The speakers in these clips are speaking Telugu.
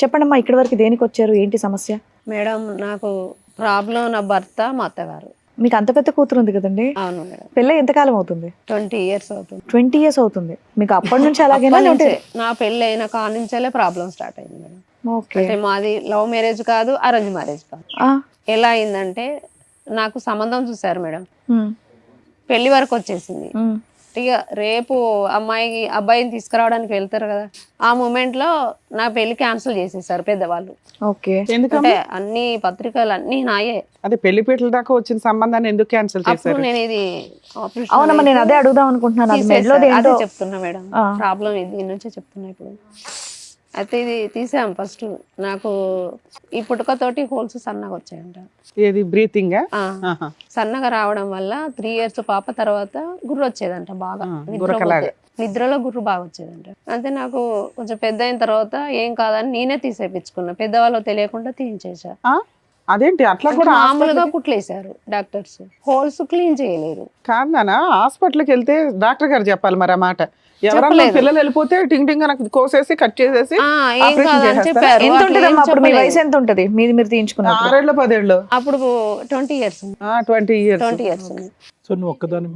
చెప్పండమ్మా, ఇక్కడి వరకు దేనికి వచ్చారు? ఏంటి సమస్య? మేడం నాకు ప్రాబ్లం నా భర్త మా అత్తగారు. మీకు అంత పెద్ద కూతురు ఉంది కదండి. అవును మేడం. పెళ్ళై ఎంతకాలం అవుతుంది? 20 years అవుతుంది. 20 years అవుతుంది. మీకు అప్పటి నుంచి అలాగేనా? అప్పటి లేదంటే నుంచే నా పెళ్ళి అయిన కాడ నుంచే ప్రాబ్లం స్టార్ట్ అయింది మేడం. ఓకే. అంటే మాది లవ్ మ్యారేజ్ కాదు, అరేంజ్ మ్యారేజ్ కాదు. ఆ, ఎలా అయిందంటే నాకు సంబంధం చూసారు మేడం, ఉమ్, పెళ్లి వరకు వచ్చేసింది. ఉమ్, ఇక రేపు అబ్బాయిని తీసుకురావడానికి వెళ్తారు కదా, ఆ మూమెంట్ లో నా పెళ్లి క్యాన్సిల్ చేసేసారు పెద్దవాళ్ళు. ఓకే. అంటే అన్ని పత్రికలు అన్ని నాయే. అదే పెళ్లిపీటల దాకా వచ్చిన సంబంధాన్ని ఎందుకు క్యాన్సిల్ అప్పుడు చేశారు? నేను ఇది అవునమ్మా, నేను అదే అడుగుదాం అనుకుంటున్నాను. అది మెడలో అదే ఏంటో. చెప్తున్నా మేడం, ఆ. ప్రాబ్లం ఇది దీని నుంచే చెప్తున్నా. ఇప్పుడు అయితే ఇది తీసాం ఫస్ట్. నాకు ఈ పుట్టుకతోటి హోల్స్ సన్నగా వచ్చాయంట. ఏది బ్రీతింగ్? ఆ, సన్నగా రావడం వల్ల 3 years పాప తర్వాత గుర్రు వచ్చేదంట బాగా. గురకలాగా. నిద్రలో గుర్రు బాగా వచ్చేదంట. అంటే నాకు కొంచెం పెద్ద అయిన తర్వాత ఏం కాదని నేనే తీసేపించుకున్నా, పెద్దవాళ్ళు తెలియకుండా తీయించేసా. అదేంటి అట్లా కూడా? మామూలుగా కుట్లేశారు డాక్టర్స్, హోల్స్ క్లీన్ చేయలేరు. కాదనా, హాస్పిటల్కి వెళ్తే డాక్టర్ గారు చెప్పాలి మరి ఆ మాట. ఎవరన్నా పిల్లలు వెళ్ళిపోతే టింగ్ టింగ్ నాకు కోసేసి కట్ చేసేసి ఏం ఆపరేషన్ కాదని చేసేస్తారు. చెప్పారు. ఎంత అట్లా ఉంటుందమ్మా ఏం అప్పుడు? మీ చెప్పలేదు. వయసు ఎంత ఉంటుంది? మీరు తీయించుకున్నారు? 6 ఏళ్ళు 10 ఏళ్ళు? అప్పుడు 20 years ఉంది. 20 years. 20 years ఉంది. సో నువ్వు ఒక్కదాని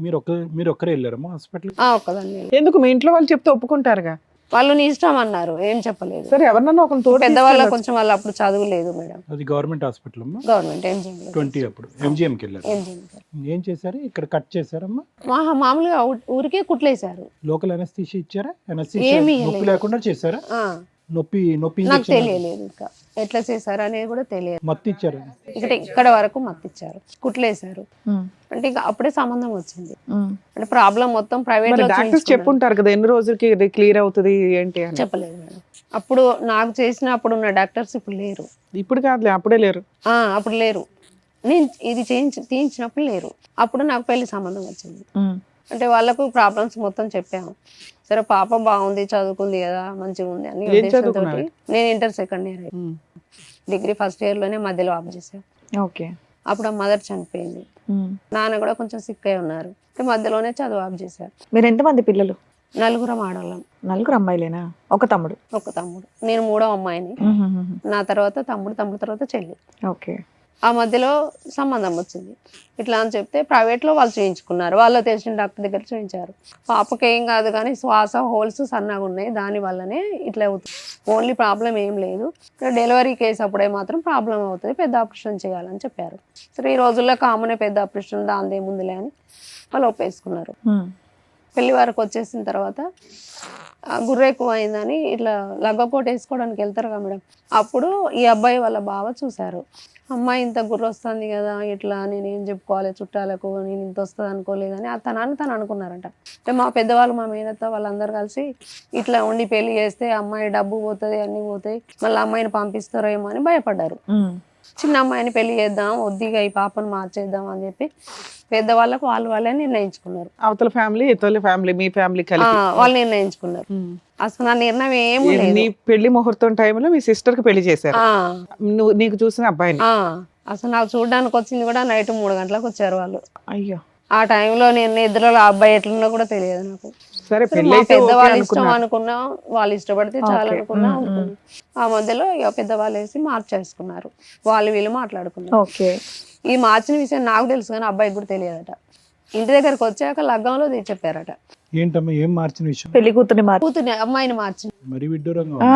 మీరు ఒక్కరే వెళ్ళారమ్మా హాస్పిటల్? ఒక్కదాన్ని. ఎందుకు మీ ఇంట్లో వాళ్ళు చెప్తే ఒప్పుకుంటారుగా? వాళ్ళు నీ ఇష్టం అన్నారు, ఏం చెప్పలేదు. సరే ఎవరన్నా ఒక తోడు పెద్దవాళ్ళ కొంచెం వాళ్ళు అప్పుడు చదువు లేదు మేడం. అది గవర్నమెంట్ హాస్పిటల్ అమ్మా? Government MGM. 20 అప్పుడు ఎంజిఎంకి వెళ్ళారు. ఏం చేశారు? ఇక్కడ కట్ చేశారమ్మా? మామూలుగా ఊరికే కుట్లేశారు. లోకల్ అనస్థీషియా ఇచ్చారా? అనస్థీషియా ఏమీ నొప్పి లేకుండా చేశారా? నొప్పి నాకు ఇంజెక్షన్ తెలియలేదు, ఇంకా ఎట్లా చేశారు అనేది కూడా తెలియదు. మత్తు ఇచ్చారు? ఇక్కడ వరకు మత్తిచ్చారు, కుట్లేశారు. ఉమ్, అంటే ఇంకా అప్పుడే సంబంధం వచ్చింది. ఉమ్. అంటే ప్రాబ్లం మొత్తం ప్రైవేట్ లో డాక్టర్స్ చెప్పుంటారు కదా ఎన్ని రోజులకి ఇది క్లియర్ అవుతుంది ఏంటి అని. చెప్పలేదు మేడం. అప్పుడు నాకు చేసిన అప్పుడు ఉన్న డాక్టర్స్ ఇప్పుడు లేరు. ఇప్పుడు కాదులే, అప్పుడే లేరు. అప్పుడు లేరు. నేను ఇది తీయించినప్పుడు లేరు. అప్పుడు నాకు పెళ్లి సంబంధం వచ్చింది. ఉమ్. అంటే వాళ్ళకు ప్రాబ్లమ్స్ మొత్తం చెప్పాము. సరే పాప బాగుంది, చదువుకుంది కదా, మంచిగా ఉంది అని ఉద్దేశంతో నేను inter 2nd year degree 1st year లోనే మధ్యలో ఆఫ్ చేశాను. ఓకే. అప్పుడు ఆ మదర్ చనిపోయింది, ఉమ్. నాన్న కూడా కొంచెం సిక్ అయి ఉన్నారు. మధ్యలోనే చదువు ఆఫ్ చేశారు. మీరు ఎంతమంది పిల్లలు? 4 ఆడవాళ్ళం. 4 అమ్మాయిలేనా? ఒక తమ్ముడు? ఒక తమ్ముడు. నేను 3వ అమ్మాయిని. నా తర్వాత తమ్ముడు తర్వాత చెల్లి. ఓకే. ఆ మధ్యలో సంబంధం వచ్చింది. ఇట్లా అని చెప్తే ప్రైవేట్లో వాళ్ళు చేయించుకున్నారు, వాళ్ళు తెలిసిన డాక్టర్ దగ్గర చేయించారు. పాపకి ఏం కాదు కానీ శ్వాస హోల్స్ సన్నగా ఉన్నాయి, దాని వల్లనే ఇట్లా అవుతుంది. ఓన్లీ ప్రాబ్లం ఏం లేదు, డెలివరీ కేసు అప్పుడే మాత్రం ప్రాబ్లం అవుతుంది, పెద్ద ఆపరేషన్ చేయాలని చెప్పారు. సరే ఈ రోజుల్లో కామనే పెద్ద ఆపరేషన్, దాని ఏముందిలే అని వాళ్ళు ఒప్పేసుకున్నారు. పెళ్లి వరకు వచ్చేసిన తర్వాత గుర్రె ఎక్కువ అయిందని ఇట్లా లగ్గకోట వేసుకోవడానికి వెళ్తారు కదా మేడం, అప్పుడు ఈ అబ్బాయి వాళ్ళ బావ చూశారు. అమ్మాయి ఇంత గుర్ర వస్తుంది కదా, ఇట్లా నేను ఏం చెప్పుకోవాలి చుట్టాలకు, నేను ఇంత వస్తుంది అనుకోలేదని తను అనుకున్నారంట. అంటే మా పెద్దవాళ్ళు, మా మేనత్త వాళ్ళందరూ కలిసి ఇట్లా ఉండి పెళ్లి చేస్తే అమ్మాయి డబ్బు పోతుంది, అన్నీ పోతాయి, మళ్ళీ అమ్మాయిని పంపిస్తారేమో అని భయపడ్డారు. చిన్న అమ్మాయిని పెళ్లి చేద్దాం, వద్దిగా ఈ పాపను మార్చేద్దాం అని చెప్పి పెద్దవాళ్ళకు వాళ్ళే నిర్ణయించుకున్నారు. అవతల ఫ్యామిలీ ఇతల ఫ్యామిలీ మీ ఫ్యామిలీ కలిపి వాళ్ళు నిర్ణయించుకున్నారు. అసలు నా నిర్ణయం ఏమీ లేదు. నీ పెళ్లి ముహూర్తం టైంలో మీ సిస్టర్ కి పెళ్లి చేశారు, నీకు చూసిన అబ్బాయిని. అసలు నాకు చూడడానికి వచ్చింది కూడా నైట్ 3 గంటలకు వచ్చారు వాళ్ళు. అయ్యో. ఆ టైంలో నేను నిద్రలో ఆ అబ్బాయి ఎట్లున్నా కూడా తెలియదు నాకు. సరే మా పెద్దవాళ్ళు ఇష్టం అనుకున్నా, వాళ్ళు ఇష్టపడితే చాలా అనుకున్నా. ఆ మధ్యలో ఇక పెద్దవాళ్ళు వేసి మార్చేసుకున్నారు, వీళ్ళు మాట్లాడుకున్నారు. ఓకే. ఈ మార్చిన విషయం నాకు తెలుసు కానీ అబ్బాయికి కూడా తెలియదట. ఇంటి దగ్గరకు వచ్చాక లగ్గంలో చెప్పారట. ఏంటమ్మా ఏం మార్చిన విషయం? పెళ్లి కూతుర్ని కూతుర్ని అమ్మాయిని మార్చి మరి విడ్డూరంగా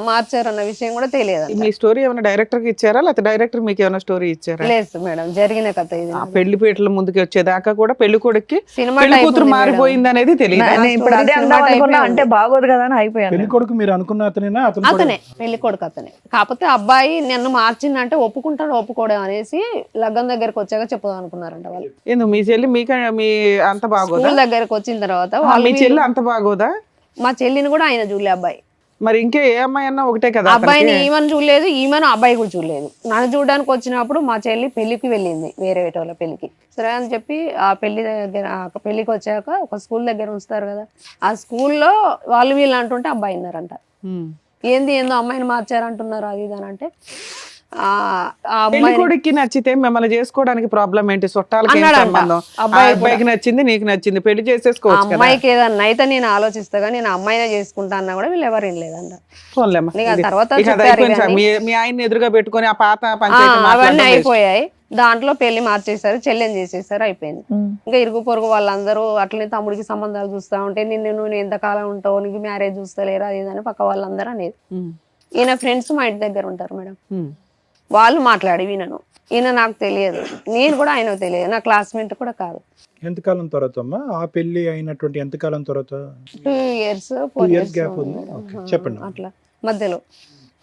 మార్చారన్న విషయం కూడా తెలియదు. మీ స్టోరీ ఏమైనా డైరెక్టర్ కి ఇచ్చారా, లేకపోతే డైరెక్టర్ మీకు ఏమైనా స్టోరీ ఇచ్చారా? లేదు మేడం, జరిగిన కథ ఇది. పెళ్లి పీటల ముందుకు వచ్చేదాకా కూడా పెళ్లి కొడుక్కి సినిమా పెళ్లి కూతురు మారిపోయింది అనేది తెలియదు. ఇప్పుడు అదే అందాం అనుకున్నా, అంటే బాగోదు కదా అని అయిపోయాను. పెళ్లి కొడుకు మీరు అనుకున్న అతనేనా? అతనే పెళ్లి కొడుకు అతనే. కాకపోతే అబ్బాయి నన్ను మార్చిందంటే ఒప్పుకుంటాడు ఒప్పుకోవడం అనేసి లగ్గం దగ్గరకు వచ్చాక చెప్పుదాం అనుకున్నారంట వాళ్ళు. ఎందుకు మీ చెల్లి మీ అంత బాగోదా? స్కూల్ దగ్గరకు వచ్చిన తర్వాత మీ చెల్లి అంత బాగోదా? మా చెల్లిని కూడా ఆయన చూడలే అబ్బాయి. మరి ఇంకే ఏ అమ్మాయి అన్నా ఒకటే కదా. అబ్బాయిని ఈమెను చూడలేదు, ఈమెను అబ్బాయి కూడా చూడలేదు. నన్ను చూడడానికి వచ్చినప్పుడు మా చెల్లి పెళ్లికి వెళ్ళింది, వేరే వాళ్ళ పెళ్లికి. సరే అని చెప్పి ఆ పెళ్లికి వచ్చాక ఒక స్కూల్ దగ్గర ఉంచుతారు కదా, ఆ స్కూల్లో వీళ్ళు అంటుంటే అబ్బాయి ఉన్నారంట. ఏందో అమ్మాయిని మార్చారంటున్నారు అది ఇది అని అంటే పెళ్లి అమ్మాయి కొడుక్కి నచ్చితే మిమ్మల్ని చేసుకోవడానికి ప్రాబ్లం ఏంటి? చుట్టాలకి ఏం అన్నాడంట. సంబంధం? ఆ అబ్బాయి అబ్బాయికి నచ్చింది, నీకు నచ్చింది, పెళ్లి చేసేసుకోవచ్చు కదా. అమ్మాయికి ఏదన్నా అయితే నేను ఆలోచిస్తా కానీ నేను అమ్మాయినే చేసుకుంటా అన్నా కూడా వీళ్ళు ఎవరు వినలేదంట. పోన్లేమ్మా. నీకు ఆ తర్వాత ఇక అది చెప్పారు అయిపోయింది సార్. ఇవన్నీ. మీ ఆయన్ని ఎదురుగా పెట్టుకొని ఆ పాత పంచాయతీ అవన్నీ మాట్లాడడం waste. అయిపోయాయి. దాంట్లో పెళ్లి మార్చేశారు, చెల్లెని చేసేసారు, అయిపోయింది. ఇంకా ఇరుగు పొరుగు వాళ్ళందరూ అట్లనే తమ్ముడికి సంబంధాలు చూస్తా ఉంటే నువ్వు ఎంతకాలం ఉంటావు, నీకు మ్యారేజ్ చూస్తలేరా అది ఇది అని పక్క వాళ్ళందరూ అనేది. ఉమ్. ఈయన ఫ్రెండ్స్ మా ఇంటి దగ్గర ఉంటారు మేడం, ఉమ్. వాళ్ళు మాట్లాడి వినను. ఈయన నాకు తెలియదు, నేను కూడా ఆయనకు తెలియదు, నా క్లాస్మేట్ కూడా కాదు. ఎంతకాలం తర్వాత అమ్మా ఆ పెళ్లి అయినటువంటి ఎంతకాలం తర్వాత? 2 years 4 2 years years గ్యాప్ ఉంది. ఓకే, చెప్పండి. అట్లా మధ్యలో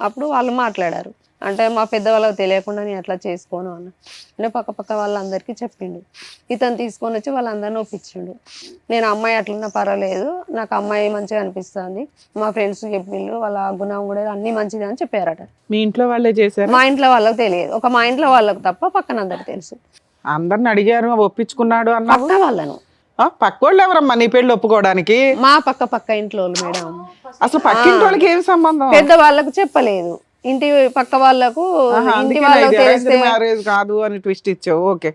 అప్పుడు వాళ్ళు మాట్లాడారు. అంటే మా పెద్దవాళ్ళకి తెలియకుండా నేను అట్లా చేసుకోను అన్న. నేను పక్క వాళ్ళందరికీ చెప్పిండు. ఇతను తీసుకొని వచ్చి వాళ్ళందరినీ ఒప్పించిండు. నేను అమ్మాయి అట్లున్నా పర్వాలేదు, నాకు అమ్మాయి మంచిగా అనిపిస్తుంది, మా ఫ్రెండ్స్ చెప్పిండు, వాళ్ళ గుణం కూడా అన్ని మంచిది అని చెప్పారట. మీ ఇంట్లో వాళ్ళే చేశారు? మా ఇంట్లో వాళ్ళకి తెలియదు, ఒక మా ఇంట్లో వాళ్ళకి తప్ప పక్కన అందరికి తెలుసు. అందరిని అడిగారు, ఒప్పించుకున్నాడు అన్నావు. పక్క వాళ్ళను. పక్కోళ్ళు ఎవరమ్మా నీ పెళ్లి ఒప్పుకోవడానికి? మా పక్క ఇంట్లో వాళ్ళు మేడం. అసలు పక్కింటి వాళ్ళకి ఏం సంబంధం? పెద్ద వాళ్ళకు చెప్పలేదు, ఇంటి పక్క వాళ్ళకు ఇంటి వాళ్ళకు తెలిస్తే మ్యారేజ్ కాదు అని ట్విస్ట్ ఇచ్చావు. ఓకే.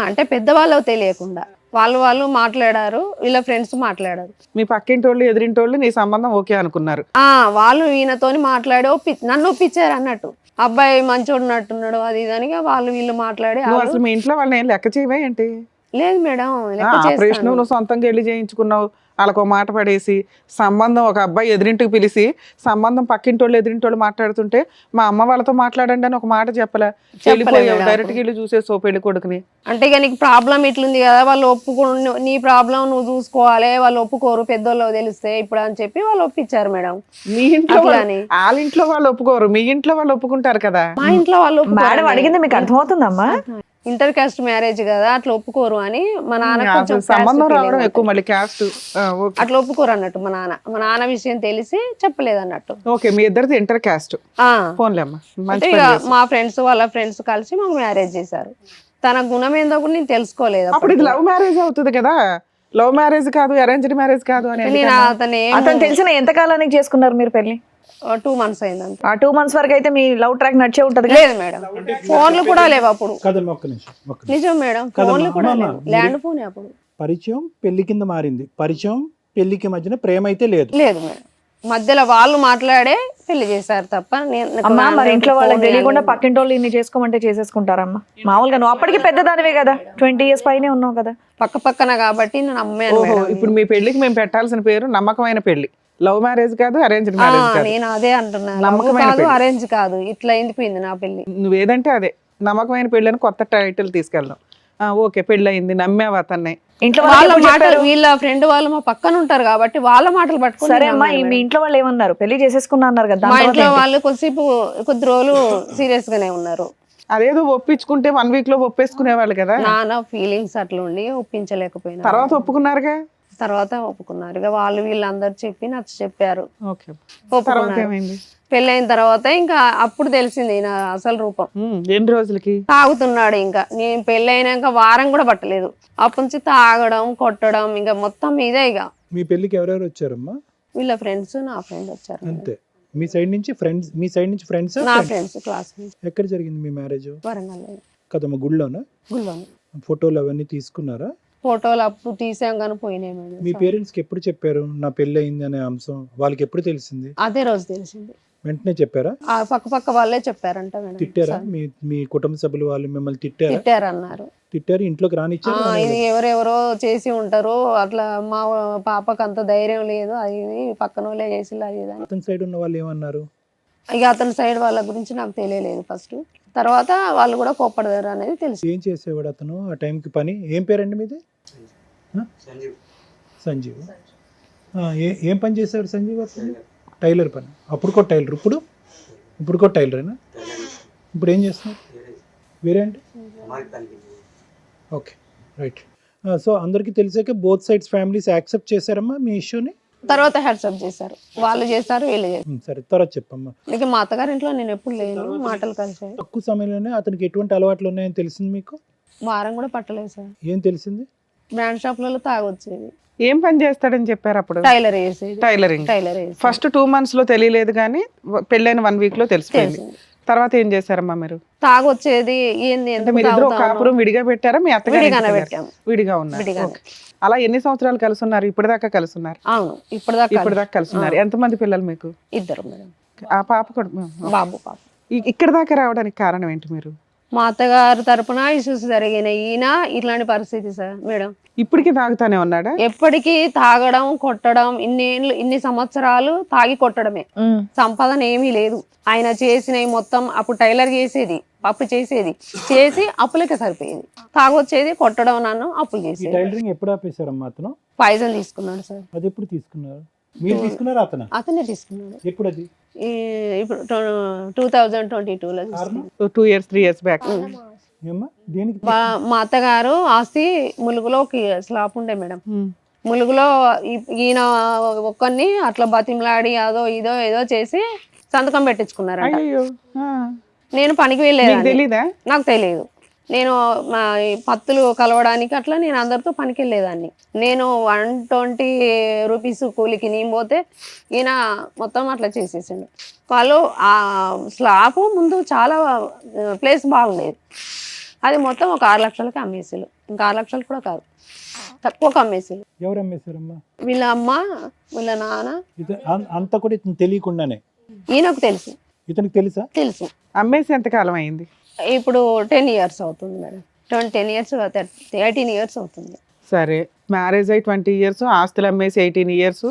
అంటే పెద్ద వాళ్ళకు తెలియకుండా వాళ్ళు మాట్లాడారు, వీళ్ళ ఫ్రెండ్స్ మాట్లాడారు. మీ పక్కింటి వాళ్ళు ఎదురింటి వాళ్ళు నీ సంబంధం ఓకే అనుకున్నారు. వాళ్ళు ఈయనతోని మాట్లాడి నన్ను ఒప్పించారు అన్నట్టు. అబ్బాయి మంచోడు ఉన్నట్టున్నాడు అది ఇది అని వాళ్ళు వీళ్ళు మాట్లాడి. నువ్వు అసలు మీ ఇంట్లో వాళ్ళని ఏం లెక్క చేయవే ఏంటి? లేదు మేడం, ఆపరేషన్ నువ్వు సొంతంగా వెళ్ళి చేయించుకున్నావు, వాళ్ళకు మాట పడేసి సంబంధం ఒక అబ్బాయి ఎదురింటికి పిలిచి సంబంధం పక్కింటి వాళ్ళు ఎదురింటి వాళ్ళు మాట్లాడుతుంటే మా అమ్మ వాళ్ళతో మాట్లాడండి అని ఒక మాట చెప్పలే, వెళ్ళిపోయావు డైరెక్ట్గా వెళ్ళి చూసేసో పెళ్లి కొడుకుని. అంటే ఇక నీకు ప్రాబ్లం ఇట్లుంది కదా, వాళ్ళు నీ ప్రాబ్లం నువ్వు చూసుకోవాలి, వాళ్ళు ఒప్పుకోరు పెద్దోళ్ళు తెలిస్తే ఇప్పుడు అని చెప్పి వాళ్ళు ఒప్పించారు మేడం. మీ ఇంట్లో వాళ్ళ ఇంట్లో వాళ్ళు ఒప్పుకోరు, మీ ఇంట్లో వాళ్ళు ఒప్పుకుంటారు కదా. మా ఇంట్లో వాళ్ళు మేడం అడిగింది మీకు అర్థమవుతుందమ్మా? ఇంటర్ కాస్ట్ మ్యారేజ్ కదా, అట్లా ఒప్పుకోరు అని మా నాన్న కొంచెం సంబంధం రావడం ఎక్కువ, మళ్ళీ క్యాస్ట్ అట్లా ఒప్పుకోరు అన్నట్టు. మా నాన్న విషయం తెలిసి చెప్పలేదు అన్నట్టు. ఓకే, మీ ఇద్దరిది ఇంటర్ క్యాస్ట్. ఫోన్లేమ్మా. అంటే ఇక మా ఫ్రెండ్స్ వాళ్ళ ఫ్రెండ్స్ కలిసి మాకు మ్యారేజ్ చేశారు. తన గుణం ఏందో కూడా నేను తెలుసుకోలేదు. అప్పుడు ఇది లవ్ మ్యారేజ్ అవుతుంది కదా, లవ్ మ్యారేజ్ కాదు అరేంజ్డ్ మ్యారేజ్ కాదు అని. నేను అతను తెలిసిన ఎంత కాలానికి చేసుకున్నారు మీరు పెళ్లి? 2 months అయిందంట. ఆ 2 months వరకు అయితే మీ లవ్ ట్రాక్ నడిచే ఉంటది. లేదు మేడం, ఫోన్లు కూడా లేవు అప్పుడు. కదమ్మా ఒక్క నిమిషం. నిజం మేడం, ఫోన్లు కూడా లేవు, ల్యాండ్ ఫోన్ అప్పుడు. పరిచయం పెళ్లి కింద మారింది, పరిచయం పెళ్లికి మధ్యన ప్రేమ అయితే లేదు. లేదు మేడం, మధ్యలో వాళ్ళు మాట్లాడే పెళ్లి చేశారు తప్ప. అమ్మా మరి ఇంట్లో వాళ్ళకి తెలియకుండా పక్కింటి వాళ్ళు ఇన్ని చేసుకోమంటే చేసేసుకుంటారమ్మా? మామూలుగా నువ్వు అప్పటికి పెద్దదానివే కదా, 20 years పైనే ఉన్నావు కదా. పక్కన కాబట్టి నేను అమ్మాయి. ఇప్పుడు మీ పెళ్లికి మేము పెట్టాల్సిన పేరు నమ్మకమైన పెళ్లి, లవ్ మ్యారేజ్ కాదు అరేంజ్డ్ మ్యారేజ్ కాదు. నేను అదే అంటున్నాను, నమ్మకం కాదు అరేంజ్ కాదు, ఇట్లా ఎందుకు నా పెళ్లి. నువ్వేదంటే అదే నమ్మకమైన పెళ్లి అని కొత్త టైటిల్ తీసుకెళ్దాం. ఓకే, పెళ్లి అయింది, నమ్మేవా అతన్ని? ఇంట్లో వాళ్ళ మాటలు, వీళ్ళ ఫ్రెండ్ వాళ్ళు మా పక్కన ఉంటారు కాబట్టి వాళ్ళ మాటలు పట్టుకుని. సరే అమ్మా, మీ ఇంట్లో వాళ్ళు ఏమన్నారు? పెళ్లి చేసేసుకున్నా అన్నారు కదా. మా ఇంట్లో వాళ్ళు కొద్ది రోజులు సీరియస్ గానే ఉన్నారు. అదేదో ఒప్పించుకుంటే 1 week లో ఒప్పేసుకునేవాళ్ళు కదా. నాన్న ఫీలింగ్స్ అట్లా ఉండి ఒప్పించలేకపోయినా. తర్వాత ఒప్పుకున్నారుగా. తర్వాత ఒప్పుకున్నారు, ఇక వాళ్ళు వీళ్ళందరూ చెప్పి నాకు చెప్పారు. ఓకే, తర్వాత ఏమైంది? పెళ్ళైన తర్వాత ఇంకా అప్పుడు తెలిసింది నా అసలు రూపం. ఎన్ని రోజులకి తాగుతున్నాడు? ఇంకా నేను పెళ్ళైనాక వారం కూడా పట్టలేదు, అప్పటి నుంచి తాగడం కొట్టడం ఇంకా మొత్తం మీదే. ఇక మీ పెళ్లికి ఎవరెవరు వచ్చారమ్మా? వీళ్ళ ఫ్రెండ్స్, నా ఫ్రెండ్ వచ్చారు. అంతే. మీ సైడ్ నుంచి ఫ్రెండ్స్ నా ఫ్రెండ్స్ క్లాస్. ఎక్కడ జరిగింది మీ మ్యారేజ్? వరంగల్. కదమ్మా గుళ్ళోనా? గుళ్ళోనే. ఫోటోలు అవన్నీ తీసుకున్నారా? ఫోటోలు అప్పుడు తీసాం కానీ పోయినాయి మేడం. మీ పేరెంట్స్ కి ఎప్పుడు చెప్పారు నా పెళ్లి అయింది అనే అంశం? వాళ్ళకి ఎప్పుడు తెలిసింది? అదే రోజు తెలిసింది. వెంటనే చెప్పారా? పక్క వాళ్ళే చెప్పారంట మేడం. తిట్టారా? మీ కుటుంబ సభ్యులు వాళ్ళు మిమ్మల్ని తిట్టారన్నారు. తిట్టారు, ఇంట్లోకి రానిచ్చారు? ఇది ఎవరెవరో చేసి ఉంటారు అట్లా, మా పాపకు అంత ధైర్యం లేదు, అది పక్కన వాళ్ళే చేసి అది. అతని సైడ్ ఉన్న వాళ్ళు ఏమన్నారు? ఇక అతని సైడ్ వాళ్ళ గురించి నాకు తెలియలేదు ఫస్ట్, తర్వాత వాళ్ళు కూడా కోప్పడతారు అనేది తెలుసు. ఏం చేసేవాడు అతను ఆ టైంకి పని? ఏం పేరండి మీది? సంజీవ్. ఏం పని చేసేవాడు సంజీవ్ అతను? టైలర్ పని. అప్పుడుకో టైలర్, ఇప్పుడుకో టైలరేనా? ఇప్పుడు ఏం చేస్తున్నారు? వేరే అంటే ఓకే, రైట్. సో అందరికీ తెలిసాక బోత్ సైడ్స్ ఫ్యామిలీస్ యాక్సెప్ట్ చేశారమ్మా మీ ఇష్యూని? తర్వాత హ్యాట్సప్ చేశారు, వాళ్ళు చేశారు వీళ్ళు చేశారు. సరే, తర్వాత చెప్పమ్మా. ఇక మా అత్తగారింట్లో నేను ఎప్పుడు లేను, మాటలు కలిసాయి. తక్కువ సమయంలోనే అతనికి ఎటువంటి అలవాట్లు ఉన్నాయని తెలిసింది మీకు? వారం కూడా పట్టలేదు సార్. ఏం తెలిసింది? బ్రాండ్ షాప్లలో తాగొచ్చేది. ఏం పని చేస్తాడని చెప్పారు అప్పుడు? టైలర్ వేసేది. టైలరింగ్. ఫస్ట్ 2 months లో తెలియలేదు కానీ పెళ్ళైన 1 week లో తెలిసిపోయింది. తర్వాత ఏం చేశారమ్మా మీరు? తాగొచ్చేది ఏంది అంటే ఎందుకు మీరు ఇద్దరు తాగుతావు? కాపురం విడిగా పెట్టారా? మీ అత్తగారు విడిగానే ఇంటికి పెట్టాము. వెళ్ళారా? విడిగా ఉన్నారు. విడిగానే. ఓకే. అలా ఎన్ని సంవత్సరాలు కలిసి ఉన్నారు? ఇప్పటిదాకా కలిసి ఉన్నారు? అవును, ఇప్పటిదాకా ఇప్పటిదాకా కలిసి ఉన్నారు. ఎంతమంది పిల్లలు మీకు? ఇద్దరు మేడం, ఆ పాప కూడా బాబు పాప. ఇక్కడ దాకా రావడానికి కారణం ఏంటి మీరు? మా అత్తగారు తరపున ఇష్యూస్ జరిగినాయి. ఈయన ఇట్లాంటి పరిస్థితి సార్ మేడం. ఇప్పటికీ తాగుతానే ఉన్నాడా? ఎప్పటికీ తాగడం కొట్టడం, ఇన్ని సంవత్సరాలు తాగి కొట్టడమే. సంపాదన ఏమీ లేదు. ఆయన చేసినవి మొత్తం అప్పుడు టైలర్ చేసేది, అప్పు చేసేది, చేసి అప్పులకే సరిపోయేది. తాగొచ్చేది, కొట్టడం, నన్ను అప్పులు ఈ చేసేది. టైలరింగ్ ఎప్పుడు ఆపేశారమ్మా అతను? పాయిజన్ తీసుకున్నాడు సార్. అది ఎప్పుడు తీసుకున్నారు? మీరు తీసుకున్నారా అతను? అతనే తీసుకున్నాడు. ఎప్పుడు అది? ఇప్పుడు 2022లో కారణం? 2 years 3 years బ్యాక్. ఏమ్మా దేనికి? మా అత్తగారు ఆస్తి ములుగులో ఒక స్లాప్ ఉండే మేడం. ములుగులో ఈయన ఒక్కరిని అట్లా బతిమలాడి అదో ఇదో ఏదో చేసి సంతకం పెట్టించుకున్నారంట. అయ్యో, నేను పనికి మీకు వెళ్ళేదాన్ని, తెలీదా? నాకు తెలియదు. నేను మా ఈ పత్తులు కలవడానికి అట్లా నేను అందరితో పనికి వెళ్ళేదాన్ని. నేను 120 రూపీస్ కూలికి నేను పోతే ఈయన మొత్తం అట్లా చేసేసిండు. వాళ్ళు ఆ స్లాబ్ ముందు చాలా ప్లేస్ బాగుండేది, అది మొత్తం ఒక 6 లక్షలకి అమ్మేసారు. ఇంకా 6 లక్షలు కూడా కాదు, తక్కువకి అమ్మేసారు. ఎవరు అమ్మేశారమ్మా? వీళ్ళ అమ్మ, వీళ్ళ నాన్న. అంత కూడా ఇతను తెలియకుండానే? ఈయనకు తెలుసు. ఇతనికి తెలుసా? తెలుసు. అమ్మేసి ఎంత కాలం అయింది? ఇప్పుడు 10 years అవుతుంది మేడం. 10 years 18 years అవుతుంది. సరే, మ్యారేజ్ అయ్యి 20 years, ఆస్తులు అమ్మేసి 18 years.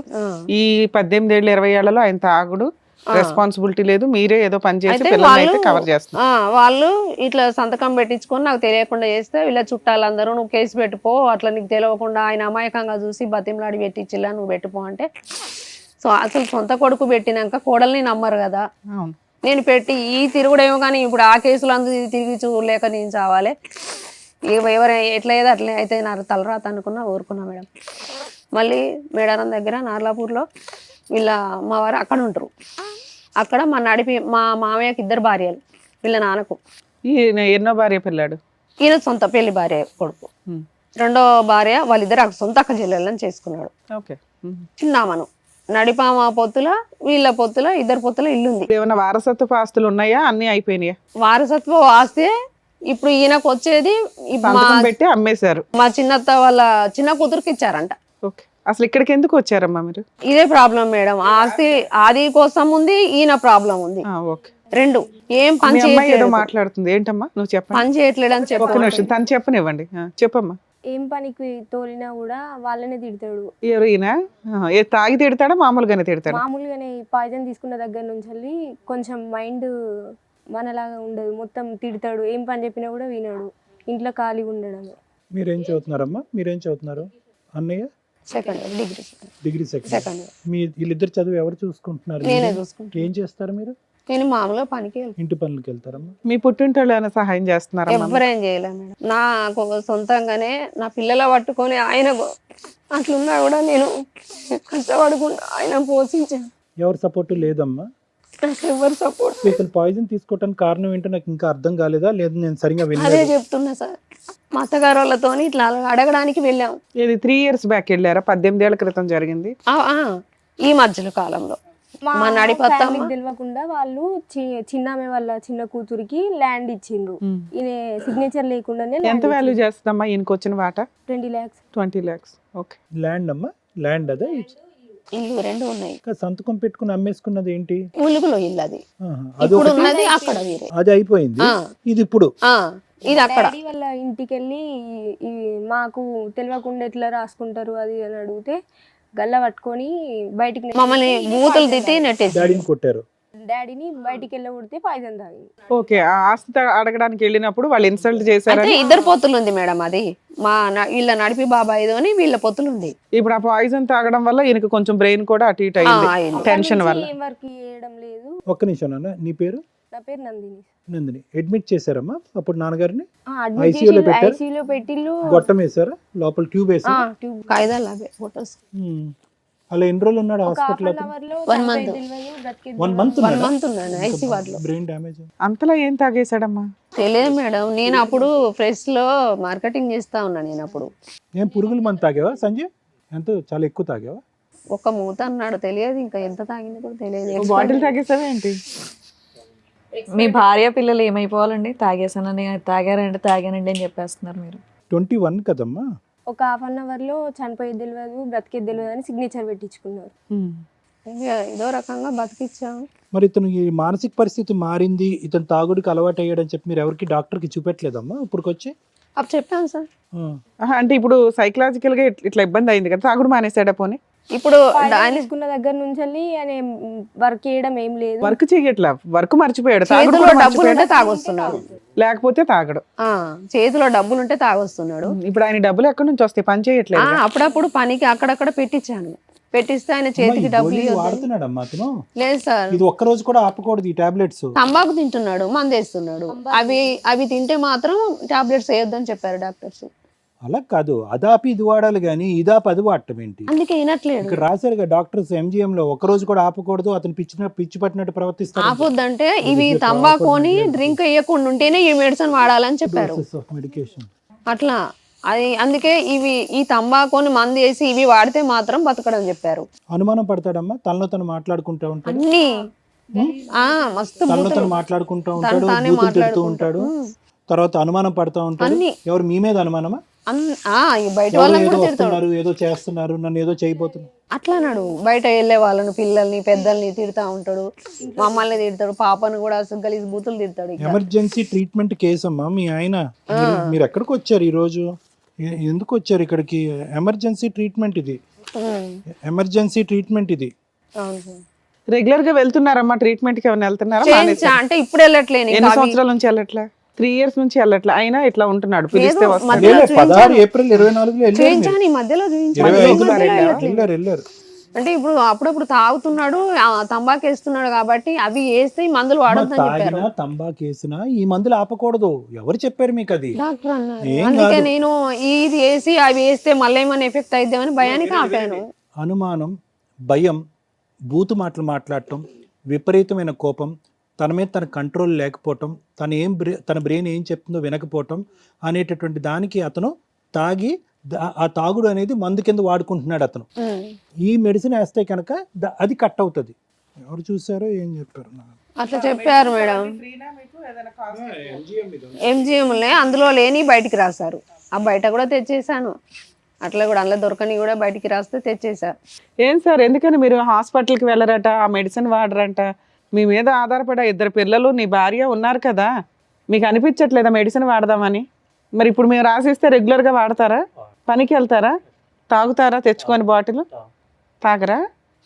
ఈ 18 ఏళ్ళు 20 ఏళ్లలో ఆయన తాగుడు, రెస్పాన్సిబిలిటీ లేదు, మీరే ఏదో పని చేసి పిల్లల్ని అయితే కవర్ చేస్తున్నారు. వాళ్ళు ఇట్లా సంతకం పెట్టించుకొని నాకు తెలియకుండా చేస్తే వీళ్ళ చుట్టాలందరూ నువ్వు కేసు పెట్టుకో, అట్లా నీకు తెలియకుండా ఆయన అమాయకంగా చూసి బతిమలాడి పెట్టించిలా నువ్వు పెట్టుకో అంటే, సో అసలు సొంత కొడుకు పెట్టినాక కోడల్ని నమ్మరు కదా. అవును. నేను పెట్టి ఈ తిరుగుడేమో కానీ ఇప్పుడు ఆ కేసులు అందరూ తిరిగి చూడలేక నేను చావాలి. ఎవరు ఎట్లా ఏదో అట్లా అయితే నాకు తలరాత అనుకున్నా ఊరుకున్నా మేడం. మళ్ళీ మేడారం దగ్గర నార్లాపూర్లో వీళ్ళ మా వారు అక్కడ ఉంటారు. అక్కడ మా మామయ్యకి 2 భార్యలు, వీళ్ళ నాన్నకు. ఈయన ఎన్నో భార్య పిల్లాడు? ఈయన సొంత పెళ్లి భార్య కొడుకు. రెండో భార్య వాళ్ళిద్దరు సొంత అక్క చెల్లెళ్ళని చేసుకున్నాడు. ఓకే. చిన్నామను నడిపామ పొత్తుల, వీళ్ళ పొత్తుల, 2 పొత్తుల ఇల్లుంది. ఏమైనా వారసత్వ ఆస్తులు ఉన్నాయా? అన్ని అయిపోయినాయా? వారసత్వ ఆస్తే ఇప్పుడు ఈయనకు వచ్చేది సంతకం పెట్టి అమ్మేశారు. మా చిన్నత్త వాళ్ళ చిన్న కూతురికి ఇచ్చారంట. ఓకే. అసలు ఇక్కడికి ఎందుకు వచ్చారమ్మా మీరు? ఇదే ప్రాబ్లం మేడం. ఆస్తి ఆది కోసం ఉంది, ఈయన ప్రాబ్లం ఉంది. ఓకే. 2 ఏం పని మీ అమ్మాయి ఏదో చేయట్లేదు, మాట్లాడుతుంది, ఏంటమ్మా? నువ్వు చెప్పండి. పని చేయట్లేదు అని ఒక చెప్పి నిమిషం, తను చెప్పనివ్వండి. చెప్పమ్మా. ఏం పనికి తోలినా కూడా వాళ్ళనే తిడతాడు. ఎవరు ఈయన? ఏ తాగి తిడతాడా, మామూలుగానే తిడతాడా? మామూలుగానే పాయిజన్ తీసుకున్న దగ్గర నుంచి కొంచెం మైండ్ మనలాగా ఉండదు, మొత్తం తిడతాడు. ఏం పని చెప్పినా కూడా వినడు, ఇంట్లో ఖాళీగా ఉండడం. మీరేం చదువుతున్నారమ్మా? మీరేం చదువుతున్నారు? అన్నయ్య సెకండ్ డిగ్రీ సెకండ్. మీ వీళ్ళిద్దరు చదువు ఎవరు చూసుకుంటున్నారు? నేనే చూసుకుంటాను. ఏం చేస్తారు మీరు? నేను మామూలుగా పనికి వెళ్తాను. ఇంటి పనులకి వెళ్తారమ్మా? మీ పుట్టింటోళ్ళు ఏమైనా సహాయం చేస్తున్నారా? ఎవరేం చేయలేదు మేడం. నాకు సొంతంగానే నా పిల్లల పట్టుకొని ఆయన అట్లున్నా కూడా నేను కష్టపడుకుంటా ఆయన పోషించాను. ఎవరు సపోర్ట్ లేదమ్మా? నాకు ఎవరు సపోర్ట్. ఇతను పాయిజన్ తీసుకోవడానికి కారణం ఏంటో నాకు ఇంకా అర్థం కాలేదా? లేదు నేను సరిగా అదే వినలేదు. చెప్తున్నా సార్. మా అత్తగారు వాళ్ళతో ఇట్లా అడగడానికి వెళ్ళాం. ఇది 3 years బ్యాక్ వెళ్ళారా? 18 ఏళ్ల క్రితం జరిగింది. ఈ మధ్యలో కాలంలో మా నడిపత్తమ్మ తెలియకుండా వాళ్ళు చిన్నామె వాళ్ళ చిన్న కూతురికి ల్యాండ్ ఇచ్చిండ్రు. ఈయన సిగ్నేచర్ లేకుండానే ఎంత వాల్యూ చేస్తుందమ్మా ఈయనకి వచ్చిన వాట? 20 lakhs. 20 lakhs. ఓకే. ల్యాండ్ అమ్మా? ల్యాండ్ అదే? ఇల్లు 2 ఉన్నాయి. సంతకం పెట్టుకుని అమ్మేసుకున్నది ఏంటి? ములుగులో ఇల్లు అది. అది ఇప్పుడు ఉన్నది అక్కడ వేరే. అది అయిపోయింది. ఇది ఇప్పుడు ఇది అక్కడ. డాడీ వాళ్ళ ఇంటికి వెళ్ళి మాకు తెలియకుండా ఎట్లా రాసుకుంటారు అది అని అడిగితే గల్ల పట్టుకొని బయటికి మమ్మల్ని బూతులు తిట్టి నెట్టేసి డాడీని కొట్టారు. డాడీని బయటికి వెళ్ళగొడితే పాయిజన్ తాగింది. ఓకే. ఆ ఆస్తి అడగడానికి వెళ్ళినప్పుడు వాళ్ళు ఇన్సల్ట్ చేశారు. అంటే 2 పొత్తులు ఉంది మేడం. అది వీళ్ళ నడిపి బాబాయిదోని వీళ్ళ పొత్తులు ఉంది. ఇప్పుడు ఆ పాయిజన్ తాగడం వల్ల ఈయనకు కొంచెం బ్రెయిన్ కూడా అటు ఇటు అయింది, టెన్షన్ వల్ల. ఏం వర్క్ చేయడం లేదు. ఒక్క నిమిషం నాన్న, నీ పేరు? నా పేరు నందిని. నందిని. అడ్మిట్ చేశారమ్మా అప్పుడు నాన్నగారిని? అడ్మిట్ ఐసీయూలో పెట్టారు? ఐసీయూలో పెట్టిల్లు. గొట్టం వేసారా? లోపల ట్యూబ్ వేసారా? ట్యూబ్ కాయిదాలు అవే ఫోటోస్. అలా ఎన్ని రోజులు ఉన్నాడు హాస్పిటల్? 1 month. 1 month. 1 month ఉన్నాను ఐసీ వార్డులో. Brain damage. అంతలా ఏం తాగేశాడమ్మా? తెలియదు మేడం. నేను అప్పుడు ఫ్రెష్ లో మార్కెటింగ్ చేస్తా ఉన్నా. నేను అప్పుడు ఏం పురుగుల మందు తాగావా సంజయ్? ఎంత చాలా ఎక్కువ తాగావా? ఒక మూత అన్నాడు, తెలియదు ఇంకా ఎంత తాగింది కూడా తెలియదు. బాటిల్ తాగేసావా ఏంటి? మీ భార్య పిల్లలు ఏమైపోవాలండి? తాగానండి అని చెప్పేస్తున్నారు మీరు. 21 కదమ్మా. ఒక హాఫ్ అన్ అవర్లో చనిపోయేది తెలియదు, బ్రతికేది తెలియదు అని సిగ్నేచర్ పెట్టించుకున్నారు. ఇక ఏదో రకంగా బతికిచ్చాము. మరి ఇతను ఈ మానసిక పరిస్థితి మారింది, ఇతను తాగుడికి అలవాటు అయ్యాడని చెప్పి మీరు ఎవరికి డాక్టర్కి చూపెట్టలేదమ్మా ఇప్పుడుకొచ్చి? అప్పుడు చెప్పాను సార్. అంటే ఇప్పుడు సైకలాజికల్ గా ఇట్లా ఇబ్బంది అయింది కదా, తాగుడు మానేసాడా పోనీ? ఇప్పుడు ఆయన తీసుకున్న దగ్గర నుంచి ఆయన వర్క్ చేయడం ఏం లేదు. వర్క్ చేయట్లా, వర్క్ మర్చిపోయాడు. తాగుడు చేతిలో కూడా డబ్బులు ఉంటే మర్చిపోయాడా? తాగొస్తున్నాడు. లేకపోతే తాగడు. చేతిలో డబ్బులు ఉంటే తాగొస్తున్నాడు. ఇప్పుడు ఆయన డబ్బులు ఎక్కడి నుంచి వస్తాయి? పని చేయట్లేదు. అప్పుడప్పుడు పనికి అక్కడక్కడ పెట్టించాను. పెట్టిస్తే ఆయన చేతికి డబ్బులు ఇవ్వద్దు. వాడుతున్నాడమ్మా అతను? లేదు సార్, ఇది ఒక్క రోజు కూడా ఆపకూడదు ఈ టాబ్లెట్స్. తంబాకు తింటున్నాడు, మందేస్తున్నాడు. అవి తింటే మాత్రం టాబ్లెట్స్ వేయొద్దని చెప్పారు డాక్టర్స్. అలా కాదు, అదాపి ఇది వాడాలి కానీ ఇదాపి అది వాడటం ఏంటి? అందుకే వినట్లేడు. ఇక్కడ రాశారుగా డాక్టర్స్ MGM లో ఒక్క రోజు కూడా ఆపకూడదు, అతను పిచ్చి పట్టినట్టు ప్రవర్తిస్తారు. ఆపొద్దంటే ఇవి తంబాకుని డ్రింక్ వేయకుండా ఉంటేనే ఈ మెడిసిన్ వాడాలని చెప్పారు. మెడికేషన్ అట్లా అందుకే ఈ తంబాకుని మందు వేసి ఇవి వాడితే మాత్రం బతకడం చెప్పారు. అనుమానం పడతాడమ్మా, తనలో తను మాట్లాడుకుంటూ ఉంటాడు. అన్ని మస్తు తనలో తను మాట్లాడుకుంటూ ఉంటాడు, తానే బూతులు తిడుతూ మాట్లాడుకుంటూ. ఉంటాడు. తర్వాత అనుమానం పడుతూ ఉంటాడు. అన్ని. ఎవరు మీ మీద అనుమానమా? బయట ఎవరు వాళ్ళని ఏదో కూడా తిడతాడు. వస్తున్నారు, ఏదో చేస్తున్నారు, నన్ను ఏదో చేయబోతున్నారు. అట్లా అన్నాడు. బయట వెళ్ళే వాళ్ళని, పిల్లల్ని, పెద్దల్ని తిడతా ఉంటాడు. మమ్మల్ని తిడతాడు, పాపను కూడా గలీజ్ బూతులు తిడతాడు. ఎమర్జెన్సీ ట్రీట్మెంట్ కేసు అమ్మా మీ ఆయన. మీరు ఎక్కడికి వచ్చారు ఈ రోజు? ఎందుకు వచ్చారు ఇక్కడికి? ఎమర్జెన్సీ ట్రీట్మెంట్ ఇది, ఎమర్జెన్సీ ట్రీట్మెంట్ ఇది. అవును సార్. రెగ్యులర్ గా వెళ్తున్నారమ్మా ట్రీట్మెంట్ కి? ఏమైనా వెళ్తున్నారా? చేయించా అంటే ఇప్పుడు వెళ్ళట్లేను. ఎన్ని సంవత్సరాల నుంచి వెళ్ళట్లే? 3 years నుంచి వెళ్ళట్లే. అయినా ఇట్లా ఉంటున్నాడు, పిలిస్తే వస్తాడు. మధ్యలో 16 ఏప్రిల్ 24 చూయించాను, ఈ మధ్యలో వెళ్ళారు. అంటే ఇప్పుడు అప్పుడప్పుడు తాగుతున్నాడు, తంబాకు వేస్తున్నాడు కాబట్టి అవి వేస్తే ఈ మందులు వాడొద్దని చెప్పారు. తాగినా తంబాకు వేసినా ఈ మందులు ఆపకూడదు. ఎవరు చెప్పారు మీకు అది? డాక్టర్ అన్నారు. ఏం అందుకే కాదు. నేను ఇది వేసి అవి వేస్తే మళ్ళీ ఏమైనా ఎఫెక్ట్ అయిద్దామని భయానికి ఆపాను. అనుమానం, భయం, బూతు మాటలు మాట్లాడటం, విపరీతమైన కోపం, తన మీద తన కంట్రోల్ లేకపోవటం, తన బ్రెయిన్ ఏం చెప్తుందో వినకపోవటం అనేటటువంటి దానికి అతను తాగి ఆ తాగుడు అనేది మందు కింద వాడుకుంటున్నాడు అతను. ఈ మెడిసిన్ వేస్తే కనుక అది కట్ అవుతుంది. ఎవరు చూసారో ఏం చెప్పారు? అట్లా చెప్పారు మేడం. MGMలే అందులో లేని బయటికి రాశారు. ఆ బయట కూడా తెచ్చేసాను. అట్లా కూడా అందులో దొరకని కూడా బయటికి రాస్తే తెచ్చేసారు. ఏం సార్, ఎందుకని మీరు హాస్పిటల్కి వెళ్ళరట, ఆ మెడిసిన్ వాడరంట? మీ మీద ఆధారపడ 2 పిల్లలు, నీ భార్య ఉన్నారు కదా, మీకు అనిపించట్లేదా మెడిసిన్ వాడదామని? మరి ఇప్పుడు మేము రాసిస్తే రెగ్యులర్గా వాడతారా? పనికి వెళ్తారా? తాగుతారా? తెచ్చుకొని బాటిల్ తాగరా?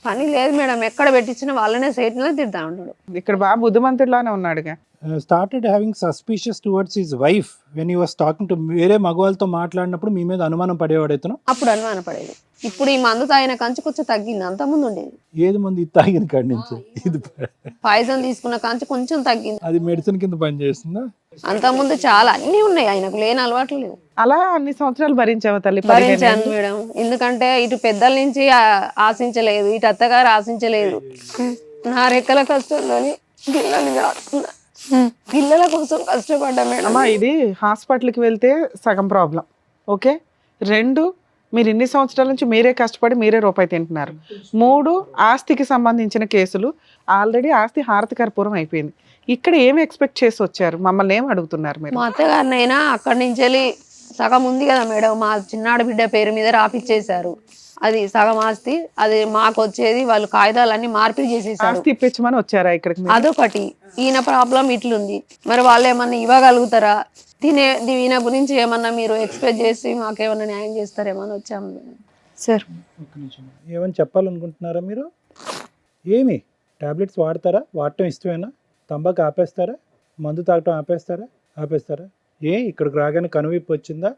పని లేదు మేడం, ఎక్కడ పెట్టించిన వాళ్ళనే సైట్లో తిడతా ఉంటాడు. ఇక్కడ బాగా బుద్ధిమంతుడిలానే ఉన్నాడుగా. Started having suspicious towards his wife when he was talking to వేరే మగవాళ్ళతో మాట్లాడినప్పుడు మీ మీద అనుమానం పడేవాడు ఇతను. అప్పుడు అనుమానం పడేది. ఇప్పుడు ఈ మందు తాగిన కంచి కొంచెం తగ్గింది, అంత ముందు ఉండేది. ఏది మంది ఇది తాగిన కాడి నుంచి? ఇది పాయిజన్ తీసుకున్న కంచి కొంచెం తగ్గింది. అది మెడిసిన్ కింద పనిచేస్తుందా? అంత ముందు చాలా అన్ని ఉన్నాయి, ఆయనకు లేని అలవాట్లు లేవు. అలా అన్ని సంవత్సరాలు భరించావా తల్లి? భరించాను మేడం, ఎందుకంటే ఇటు పెద్దల నుంచి ఆశించలేదు, ఇటు అత్తగారు ఆశించలేదు. నా రెక్కల కష్టంలోని పిల్లల కోసం కష్టపడ్డా మేడం. అమ్మా, ఇది హాస్పిటల్కి వెళ్తే సగం ప్రాబ్లం, ఓకే. 2, మీరు ఇన్ని సంవత్సరాల నుంచి మీరే కష్టపడి మీరే రూపాయి తింటున్నారు. 3, ఆస్తికి సంబంధించిన కేసులు. ఆల్రెడీ ఆస్తి హారతి కర్పూరం అయిపోయింది. ఇక్కడ ఏమి ఎక్స్పెక్ట్ చేసి వచ్చారు? మమ్మల్ని ఏం అడుగుతున్నారు మీరు? మా అత్తగారినైనా అక్కడి నుంచి వెళ్ళి సగం ఉంది కదా మేడం, మా చిన్నాడు బిడ్డ పేరు మీద రాపిచ్చేశారు. అది సగం ఆస్తి, అది మాకు వచ్చేది. వాళ్ళు కాగితాలన్నీ మార్పిడి చేసేసారు. ఆస్తి ఇప్పించమని వచ్చారా ఇక్కడికి మీరు? అదొకటి. ఈయన ప్రాబ్లం ఇట్లుంది, మరి వాళ్ళు ఏమన్నా ఇవ్వగలుగుతారా? ఈయన గురించి ఏమన్నా మీరు ఎక్స్పెక్ట్ చేసి మాకేమన్నా న్యాయం చేస్తారేమని వచ్చాము మేడం. సార్ ఏమని చెప్పాలనుకుంటున్నారా మీరు? ఏమి టాబ్లెట్స్ వాడతారా? వాడటం ఇష్టమేనా? తంబాకు ఆపేస్తారా? మందు తాగటం ఆపేస్తారా? ఇక్కడికి రాగానే కనువిప్పు వచ్చిందా?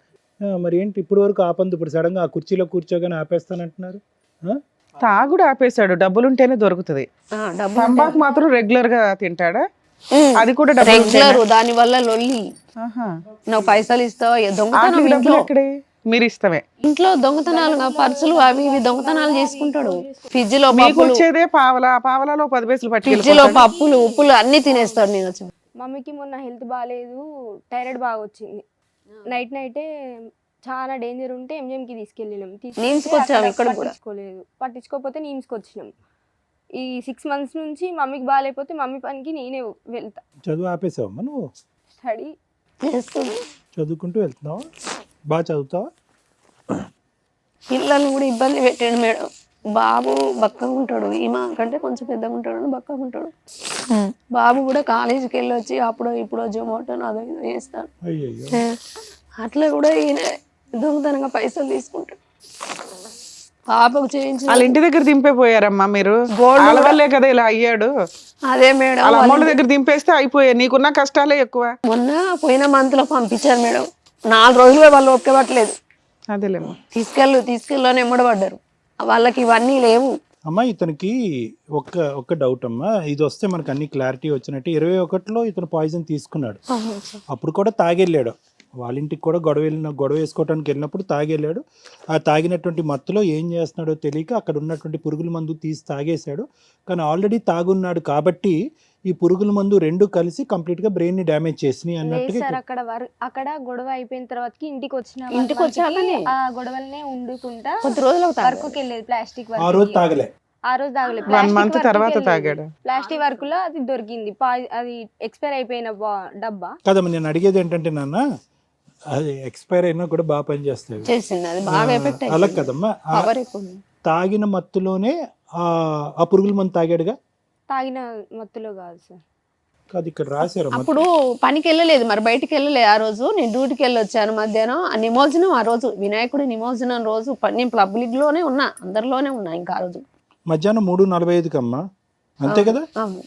మరి ఏంటి ఇప్పుడు వరకు ఆపంది, ఇప్పుడు సడన్గా ఆ కుర్చీలో కూర్చోగానే ఆపేస్తానంటున్నారు? తాగుడు ఆపేశాడు, డబ్బులుంటేనే దొరుకుతుంది. తంబాకు మాత్రం రెగ్యులర్ గా తింటాడా? అది కూడా రెగ్యులర్. దాని వల్ల లొల్లి. నువ్వు పైసలు ఇస్తావా? దొంగతనం ఇంట్లో. మీరు ఇష్టమే. ఇంట్లో దొంగతనాలు, పర్సులు అవి ఇవి దొంగతనాలు చేసుకుంటాడు. ఫ్రిడ్జ్ లో వచ్చేదే పావలాలో 10 పైసలు పట్టి, ఫ్రిడ్జ్ లో పప్పులు ఉప్పులు అన్ని తినేస్తాడు. నేను వచ్చి మమ్మీకి మొన్న హెల్త్ బాగాలేదు, థైరాయిడ్ బాగా వచ్చింది. నైటే చాలా డేంజర్ ఉంటే MGMకి తీసుకెళ్ళినాం. నీమ్స్కి వచ్చాము. ఇక్కడ పట్టించుకోలేదు, పట్టించుకోకపోతే నీమ్స్కి వచ్చినాం. ఈ 6 months నుంచి మమ్మీకి బాగాలేకపోతే మమ్మీ పనికి నేనే వెళ్తా. చదువు ఆపేసావమ్మా నువ్వు? స్టడీ చేస్తుంది. చదువుకుంటూ వెళ్తున్నావా? బాగా చదువుతావా? పిల్లల్ని కూడా ఇబ్బంది పెట్టాడు మేడం. బాబు బక్కగా ఉంటాడు, ఈమె కంటే కొంచెం పెద్దగా ఉంటాడు, బక్కగా ఉంటాడు. బాబు కూడా కాలేజీకి వెళ్ళి వచ్చి అప్పుడు ఇప్పుడు జొమాటో అదో ఇదో చేస్తాడు. అయ్యయ్యో. అట్లా కూడా ఈయన దొంగతనంగా పైసలు తీసుకుంటాడు. పాపకు చేయించి వాళ్ళ ఇంటి దగ్గర దింపేపోయారమ్మా మీరు. గోల్డ్ వాళ్ళ వల్లే కదా ఇలా అయ్యాడు. అదే మేడం, వాళ్ళ అమ్మోళ్ళ దగ్గర దింపేస్తే అయిపోయాయి. నీకున్న కష్టాలే ఎక్కువ. మొన్న పోయిన మంత్ లో పంపించారు మేడం. 4 రోజులు వాళ్ళు ఒప్పుకోవట్లేదు. అదేలేమ్మా. తీసుకెళ్ళని ఎమ్మడబడ్డారు. వాళ్ళకి ఇవన్నీ లేవు. అమ్మా ఇతనికి ఒక్క డౌట్ అమ్మా, ఇది వస్తే మనకు అన్ని క్లారిటీ వచ్చినట్టు 21లో ఇతను పాయిజన్ తీసుకున్నాడు. అప్పుడు కూడా తాగెళ్ళాడు. వాళ్ళ ఇంటికి కూడా గొడవ వేసుకోవడానికి వెళ్ళినప్పుడు తాగెళ్ళాడు. ఆ తాగినటువంటి మత్తులో ఏం చేస్తున్నాడో తెలియక అక్కడ ఉన్నటువంటి పురుగుల మందు తీసి తాగేశాడు. కానీ ఆల్రెడీ తాగున్నాడు కాబట్టి ఈ పురుగుల మందు రెండు కలిసి కంప్లీట్ గా బ్రెయిన్ ని డ్యామేజ్ చేసినాయి లేదు అన్నట్టుగా. సార్, అక్కడ గొడవ అయిపోయిన తర్వాతకి ఇంటికి ఇంటికి వచ్చాలని ఆ గొడవలనే ఉండుకుంటా కొద్ది రోజులు వర్క్కి వెళ్ళేది. ప్లాస్టిక్ ఆ రోజు తాగలే. ఆ రోజు తాగలేదు. 1 month తర్వాత తాగాడు. ప్లాస్టిక్ వర్క్ లో అది దొరికింది. అది ఎక్స్పైర్ అయిపోయిన డబ్బా. కదమ్మా నేను అడిగేది ఏంటంటే నాన్న, అది ఎక్స్పైర్ అయినా కూడా బాగా పనిచేస్తాయి. చేసింది, అది బాగా ఎఫెక్ట్ అలా కదమ్మా, పవర్ ఎక్కువ ఉంది. తాగిన మత్తులోనే ఆ పురుగుల మందు తాగాడుగా. తాగిన మత్తులో కాదు సార్. కాదు ఇక్కడ రాశారు. అప్పుడు పనికి వెళ్ళలేదు, మరి బయటికి వెళ్ళలేదు. ఆ రోజు నేను డ్యూటీకి వెళ్ళి వచ్చాను మధ్యాహ్నం. ఆ నిమజ్జనం ఆ రోజు వినాయకుడి నిమజ్జనం రోజు నేను పబ్లిక్ లోనే ఉన్నా, అందరిలోనే ఉన్నా. ఇంకా ఆ రోజు మధ్యాహ్నం 3:45కి అమ్మా, అంతే కదా? అవును.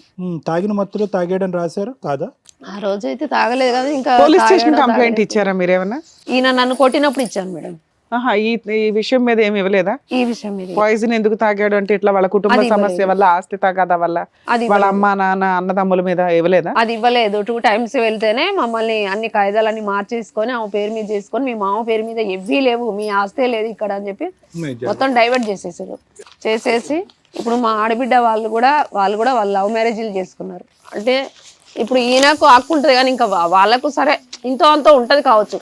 తాగిన మత్తులో తాగాడని రాశారు కాదా? ఆ రోజు అయితే తాగలేదు కదా. ఇంకా పోలీస్ స్టేషన్ కంప్లైంట్ ఇచ్చారా మీరేమన్నా? ఈయన నన్ను కొట్టినప్పుడు ఇచ్చాను మేడం. ఆహా, ఈ విషయం మీద ఏమి ఇవ్వలేదా? ఈ విషయం మీద పాయిజన్ ఎందుకు తాగాడు అంటే ఇట్లా వాళ్ళ కుటుంబ అది సమస్య వల్ల, ఆస్తి తగాదా వల్ల, అది వాళ్ళ అమ్మ నాన్న అన్నదమ్ముల మీద ఇవ్వలేదా? అది ఇవ్వలేదు. 2 times వెళ్తేనే మమ్మల్ని అన్ని కాయిదాలన్నీ మార్చేసుకొని ఆమె పేరు మీద చేసుకొని, మీ మామ పేరు మీద ఎవ్వీ లేవు, మీ ఆస్తే లేదు ఇక్కడ అని చెప్పి మొత్తం డైవర్ట్ చేసేసారు. చేసేసి ఇప్పుడు మా ఆడబిడ్డ వాళ్ళు కూడా వాళ్ళ లవ్ మ్యారేజీలు చేసుకున్నారు. అంటే ఇప్పుడు ఈయనకు ఆక్కుంటుంది కానీ ఇంకా వాళ్ళకు సరే ఇంతో అంతో ఉంటుంది కావచ్చు,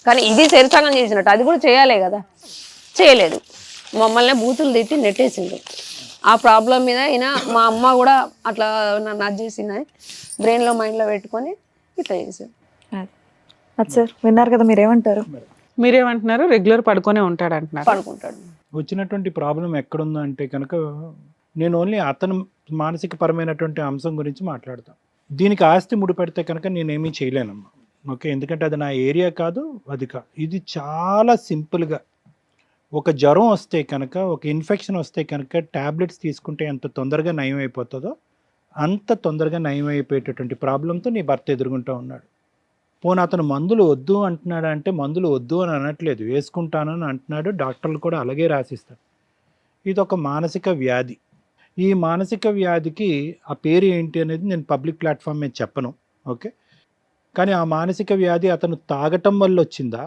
కానీ ఇది శరీరంగా చేసినట్టు అది కూడా చేయాలి కదా, చేయలేదు. మమ్మల్ని బూతులు తిట్టి నెట్టేసిండు. ఆ ప్రాబ్లం మీద ఈయన మా అమ్మ కూడా అట్లా నన్ను అది చేసిందని బ్రెయిన్లో మైండ్లో పెట్టుకొని ఇట్లా చేసాడు. అది సార్ విన్నారు కదా, మీరేమంటారు? మీరేమంటున్నారు? రెగ్యులర్ పడుకొనే ఉంటాడు అంటున్నారు. పడుకుంటాడు. వచ్చినటువంటి ప్రాబ్లం ఎక్కడుందో అంటే కనుక నేను ఓన్లీ అతను మానసిక పరమైనటువంటి అంశం గురించి మాట్లాడతాను. దీనికి ఆస్తి ముడిపెడితే కనుక నేనేమీ చేయలేనమ్మా. ఓకే, ఎందుకంటే అది నా ఏరియా కాదు, అది కాదు. ఇది చాలా సింపుల్గా ఒక జ్వరం వస్తే కనుక, ఒక ఇన్ఫెక్షన్ వస్తే కనుక ట్యాబ్లెట్స్ తీసుకుంటే ఎంత తొందరగా నయం అయిపోతుందో అంత తొందరగా నయం అయిపోయేటటువంటి ప్రాబ్లంతో నీ భర్త ఎదుర్కొంటూ ఉన్నాడు. పోనీ అతను మందులు వద్దు అంటున్నాడు అంటే మందులు వద్దు అని అనట్లేదు, వేసుకుంటానని అంటున్నాడు. డాక్టర్లు కూడా అలాగే రాసిస్తారు. ఇది ఒక మానసిక వ్యాధి. ఈ మానసిక వ్యాధికి ఆ పేరు ఏంటి అనేది నేను పబ్లిక్ ప్లాట్ఫామ్ మీద చెప్పను. ఓకే, కానీ ఆ మానసిక వ్యాధి అతను తాగటం వల్ల వచ్చిందా,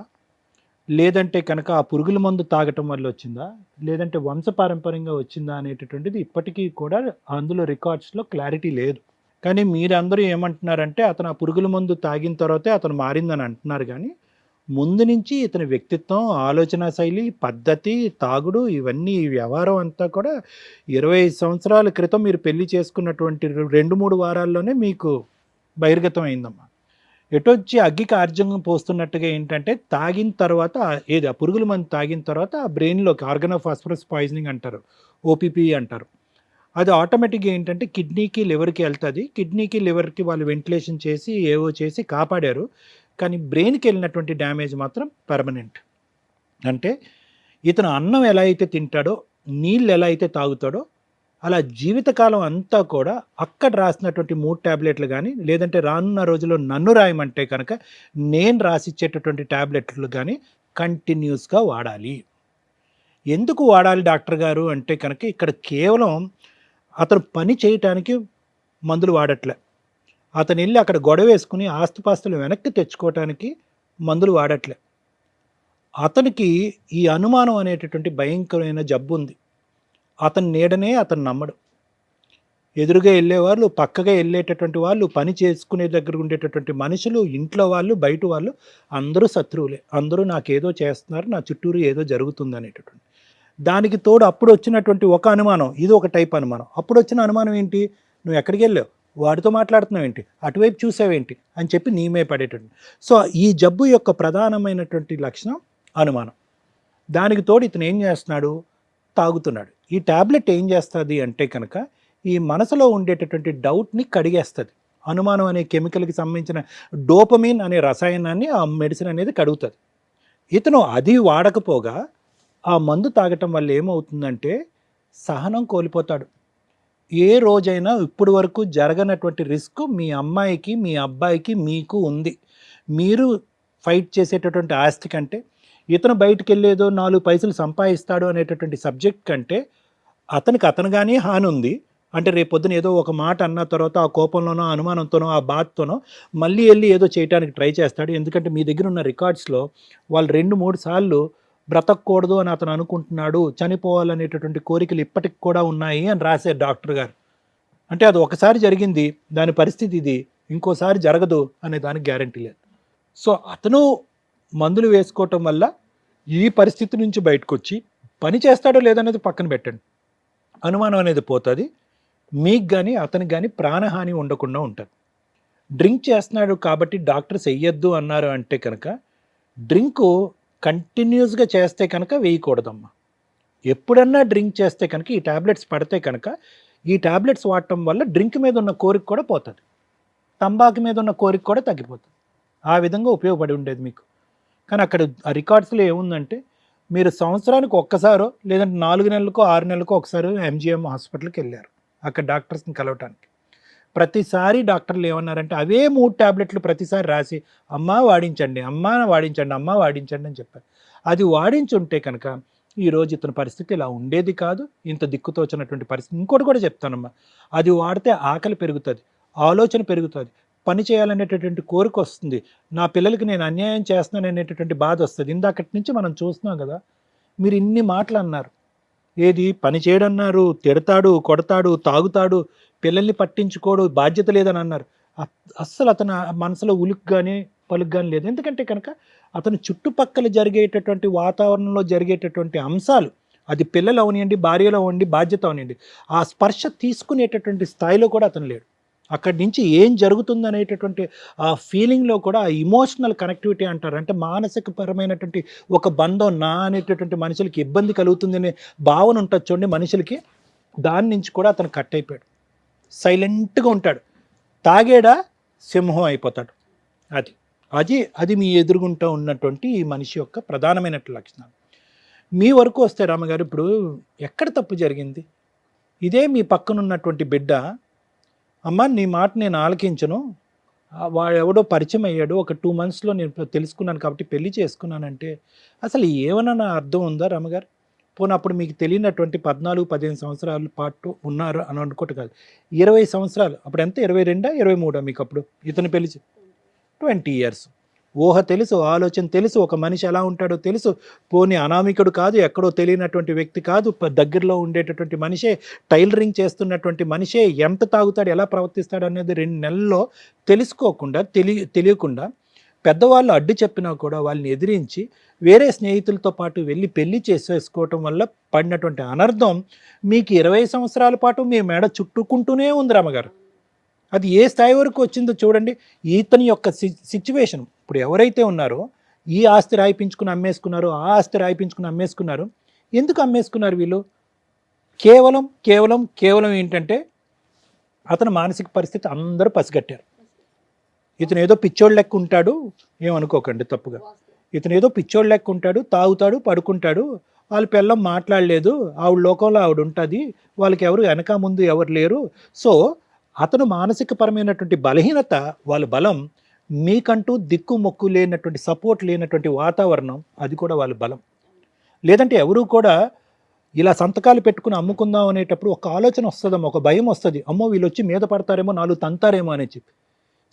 లేదంటే కనుక ఆ పురుగుల మందు తాగటం వల్ల వచ్చిందా, లేదంటే వంశపారంపర్యంగా వచ్చిందా అనేటటువంటిది ఇప్పటికీ కూడా అందులో రికార్డ్స్లో క్లారిటీ లేదు. కానీ మీరందరూ ఏమంటున్నారంటే అతను ఆ పురుగుల మందు తాగిన తర్వాతే అతను మారిందని అంటున్నారు. కానీ ముందు నుంచి ఇతని వ్యక్తిత్వం, ఆలోచన శైలి, పద్ధతి, తాగుడు, ఇవన్నీ ఈ వ్యవహారం అంతా కూడా 25 సంవత్సరాల క్రితం మీరు పెళ్లి చేసుకున్నటువంటి 2-3 వారాల్లోనే మీకు బహిర్గతం అయిందమ్మా. ఎటొచ్చి అగ్గికి ఆర్జంగం పోస్తున్నట్టుగా ఏంటంటే తాగిన తర్వాత ఆ పురుగుల మందు తాగిన తర్వాత ఆ బ్రెయిన్లోకి ఆర్గనోఫాస్ఫరస్ పాయిజనింగ్ అంటారు, ఓపీపీ అంటారు. అది ఆటోమేటిక్గా ఏంటంటే కిడ్నీకి లివర్కి వెళ్తుంది. కిడ్నీకి లివర్కి వాళ్ళు వెంటిలేషన్ చేసి ఏవో చేసి కాపాడారు. కానీ బ్రెయిన్కి వెళ్ళినటువంటి డ్యామేజ్ మాత్రం పర్మనెంట్. అంటే ఇతను అన్నం ఎలా అయితే తింటాడో, నీళ్ళు ఎలా అయితే తాగుతాడో, అలా జీవితకాలం అంతా కూడా అక్కడ రాసినటువంటి 3 ట్యాబ్లెట్లు కానీ, లేదంటే రానున్న రోజుల్లో నన్ను రాయమంటే కనుక నేను రాసిచ్చేటటువంటి ట్యాబ్లెట్లు కానీ కంటిన్యూస్గా వాడాలి. ఎందుకు వాడాలి డాక్టర్ గారు అంటే కనుక ఇక్కడ కేవలం అతను పని చేయటానికి మందులు వాడట్లే, అతను వెళ్ళి అక్కడ గొడవ వేసుకుని ఆస్తుపాస్తులు వెనక్కి తెచ్చుకోవటానికి మందులు వాడట్లే. అతనికి ఈ అనుమానం అనేటటువంటి భయంకరమైన జబ్బు ఉంది. అతని నీడనే అతను నమ్మడు. ఎదురుగా వెళ్ళేవాళ్ళు, పక్కగా వెళ్ళేటటువంటి వాళ్ళు, పని చేసుకునే దగ్గర ఉండేటటువంటి మనుషులు, ఇంట్లో వాళ్ళు, బయట వాళ్ళు అందరూ శత్రువులే. అందరూ నాకేదో చేస్తున్నారు, నా చుట్టూరు ఏదో జరుగుతుంది అనేటటువంటి. దానికి తోడు అప్పుడు వచ్చినటువంటి ఒక అనుమానం, ఇది ఒక టైప్ అనుమానం. అప్పుడు వచ్చిన అనుమానం ఏంటి, నువ్వు ఎక్కడికి వెళ్ళావు, వాడితో మాట్లాడుతున్నావు ఏంటి, అటువైపు చూసావేంటి అని చెప్పి నీమే పడేటట్టు. సో ఈ జబ్బు యొక్క ప్రధానమైనటువంటి లక్షణం అనుమానం. దానికి తోడు ఇతను ఏం చేస్తున్నాడు, తాగుతున్నాడు. ఈ ట్యాబ్లెట్ ఏం చేస్తుంది అంటే కనుక ఈ మనసులో ఉండేటటువంటి డౌట్ని కడిగేస్తుంది. అనుమానం అనే కెమికల్కి సంబంధించిన డోపమిన్ అనే రసాయనాన్ని ఆ మెడిసిన్ అనేది కడుగుతుంది. ఇతను అది వాడకపోగా ఆ మందు తాగటం వల్ల ఏమవుతుందంటే సహనం కోల్పోతాడు. ఏ రోజైనా ఇప్పటి వరకు జరగనటువంటి రిస్క్ మీ అమ్మాయికి, మీ అబ్బాయికి, మీకు ఉంది. మీరు ఫైట్ చేసేటటువంటి ఆస్తి కంటే, ఇతను బయటికి వెళ్ళేదో 4 పైసలు సంపాదిస్తాడు అనేటటువంటి సబ్జెక్ట్ కంటే అతనిగానే హాని ఉంది. అంటే రేపు పొద్దున ఏదో ఒక మాట అన్న తర్వాత ఆ కోపంలోనో, అనుమానంతోనో, ఆ బాధతోనో మళ్ళీ వెళ్ళి ఏదో చేయడానికి ట్రై చేస్తాడు. ఎందుకంటే మీ దగ్గర ఉన్న రికార్డ్స్లో వాళ్ళు 2-3 సార్లు బ్రతకూడదు అని అతను అనుకుంటున్నాడు, చనిపోవాలనేటటువంటి కోరికలు ఇప్పటికి కూడా ఉన్నాయి అని రాశారు డాక్టర్ గారు. అంటే అది ఒకసారి జరిగింది, దాని పరిస్థితి ఇది, ఇంకోసారి జరగదు అనే దానికి గ్యారంటీ లేదు. సో అతను మందులు వేసుకోవటం వల్ల ఈ పరిస్థితి నుంచి బయటకు వచ్చి పని చేస్తాడో లేదనేది పక్కన పెట్టండి, అనుమానం అనేది పోతుంది. మీకు కానీ అతనికి కానీ ప్రాణహాని ఉండకుండా ఉంటుంది. డ్రింక్ చేస్తున్నాడు కాబట్టి డాక్టర్స్ వెయ్యొద్దు అన్నారు అంటే కనుక డ్రింకు కంటిన్యూస్గా చేస్తే కనుక వేయకూడదమ్మా. ఎప్పుడన్నా డ్రింక్ చేస్తే కనుక ఈ ట్యాబ్లెట్స్ పడితే కనుక ఈ ట్యాబ్లెట్స్ వాడటం వల్ల డ్రింక్ మీద ఉన్న కోరిక కూడా పోతుంది, తంబాకు మీద ఉన్న కోరిక కూడా తగ్గిపోతుంది. ఆ విధంగా ఉపయోగపడి ఉండేది మీకు. కానీ అక్కడ ఆ రికార్డ్స్లో ఏముందంటే మీరు సంవత్సరానికి ఒక్కసారో లేదంటే 4 నెలలకో 6 నెలలకో ఒకసారి MGM హాస్పిటల్కి వెళ్ళారు అక్కడ డాక్టర్స్ని కలవటానికి. ప్రతిసారి డాక్టర్లు ఏమన్నారంటే అవే 3 ట్యాబ్లెట్లు ప్రతిసారి రాసి అమ్మ వాడించండి, అమ్మ వాడించండి, అమ్మ వాడించండి అని చెప్పారు. అది వాడించుంటే కనుక ఈరోజు ఇతని పరిస్థితి ఇలా ఉండేది కాదు, ఇంత దిక్కుతోచినటువంటి పరిస్థితి. ఇంకోటి కూడా చెప్తానమ్మా, అది వాడితే ఆకలి పెరుగుతుంది, ఆలోచన పెరుగుతుంది, పని చేయాలనేటటువంటి కోరిక వస్తుంది, నా పిల్లలకి నేను అన్యాయం చేస్తున్నాను అనేటటువంటి బాధ వస్తుంది. ఇందాకటి నుంచి మనం చూస్తున్నాం కదా, మీరు ఇన్ని మాటలు అన్నారు, ఏది పని చేయడన్నారు, తిడతాడు, కొడతాడు, తాగుతాడు, పిల్లల్ని పట్టించుకోడు, బాధ్యత లేదని అన్నారు. అస్సలు అతను మనసులో ఉలుకు కానీ పలుకు కానీ లేదు. ఎందుకంటే కనుక అతను చుట్టుపక్కల జరిగేటటువంటి వాతావరణంలో జరిగేటటువంటి అంశాలు, అది పిల్లలు అవనివ్వండి, భార్యలో అవనివ్వండి, బాధ్యత అవనివ్వండి, ఆ స్పర్శ తీసుకునేటటువంటి స్థాయిలో కూడా అతను లేడు. అక్కడి నుంచి ఏం జరుగుతుంది అనేటటువంటి ఆ ఫీలింగ్లో కూడా ఆ ఇమోషనల్ కనెక్టివిటీ అంటారు, అంటే మానసిక పరమైనటువంటి ఒక బంధం నా అనేటటువంటి మనుషులకి ఇబ్బంది కలుగుతుంది అనే భావన ఉంటుంది చూడండి మనుషులకి, దాని నుంచి కూడా అతను కట్ అయిపోయాడు. సైలెంట్గా ఉంటాడు, తాగేడా సింహం అయిపోతాడు. అది మీ ఎదురుగుంటూ ఉన్నటువంటి ఈ మనిషి యొక్క ప్రధానమైనటువంటి లక్షణాలు. మీ వరకు వస్తే రామగారు, ఇప్పుడు ఎక్కడ తప్పు జరిగింది? ఇదే మీ పక్కన ఉన్నటువంటి బిడ్డ, అమ్మ నీ మాట నేను ఆలకించను, వాడు ఎవడో పరిచయం అయ్యాడు, ఒక 2 monthsలో నేను తెలుసుకున్నాను కాబట్టి పెళ్లి చేసుకున్నానంటే అసలు ఏమన్నా అర్థం ఉందా రామగారు? పోనీ అప్పుడు మీకు తెలియనటువంటి 14-15 సంవత్సరాల పాటు ఉన్నారు అని అనుకోవటం కాదు, 20 సంవత్సరాలు, అప్పుడు ఎంత 22 23 మీకు అప్పుడు ఇతను పెళ్లి 20 years. ఊహ తెలుసు, ఆలోచన తెలుసు, ఒక మనిషి ఎలా ఉంటాడో తెలుసు. పోనీ అనామికుడు కాదు, ఎక్కడో తెలియనటువంటి వ్యక్తి కాదు, దగ్గరలో ఉండేటటువంటి మనిషే, టైలరింగ్ చేస్తున్నటువంటి మనిషే, ఎంత తాగుతాడు, ఎలా ప్రవర్తిస్తాడు అనేది 2 నెలల్లో తెలుసుకోకుండా తెలియకుండా పెద్దవాళ్ళు అడ్డు చెప్పినా కూడా వాళ్ళని ఎదిరించి వేరే స్నేహితులతో పాటు వెళ్ళి పెళ్లి చేసేసుకోవటం వల్ల పడినటువంటి అనర్థం మీకు 20 సంవత్సరాల పాటు మీ మెడ చుట్టుకుంటూనే ఉంది రామగారు. అది ఏ స్థాయి వరకు వచ్చిందో చూడండి. ఇతని యొక్క సిచ్యువేషన్, ఇప్పుడు ఎవరైతే ఉన్నారో ఈ ఆస్తి రాయిపించుకుని అమ్మేసుకున్నారు, ఆ ఆస్తి రాయిపించుకుని అమ్మేసుకున్నారు. ఎందుకు అమ్మేసుకున్నారు వీళ్ళు? కేవలం ఏంటంటే అతని మానసిక పరిస్థితి అందరూ పసిగట్టారు. ఇతను ఏదో పిచ్చోడు లెక్క ఉంటాడు, ఏమనుకోకండి తప్పుగా, ఇతను ఏదో పిచ్చోడు లెక్క ఉంటాడు, తాగుతాడు, పడుకుంటాడు, వాళ్ళ పిల్లం మాట్లాడలేదు, ఆవిడ లోకంలో ఆవిడ ఉంటుంది, వాళ్ళకి ఎవరు వెనక ముందు ఎవరు లేరు. సో అతను మానసిక పరమైనటువంటి బలహీనత, వాళ్ళ బలం, మీకంటూ దిక్కు మొక్కు లేనటువంటి సపోర్ట్ లేనటువంటి వాతావరణం, అది కూడా వాళ్ళ బలం. లేదంటే ఎవరు కూడా ఇలా సంతకాలు పెట్టుకుని అమ్ముకుందాం అనేటప్పుడు ఒక ఆలోచన వస్తుందమ్మా, ఒక భయం వస్తుంది, అమ్మో వీళ్ళు వచ్చి మీద పడతారేమో, 4 తంతారేమో అని చెప్పి.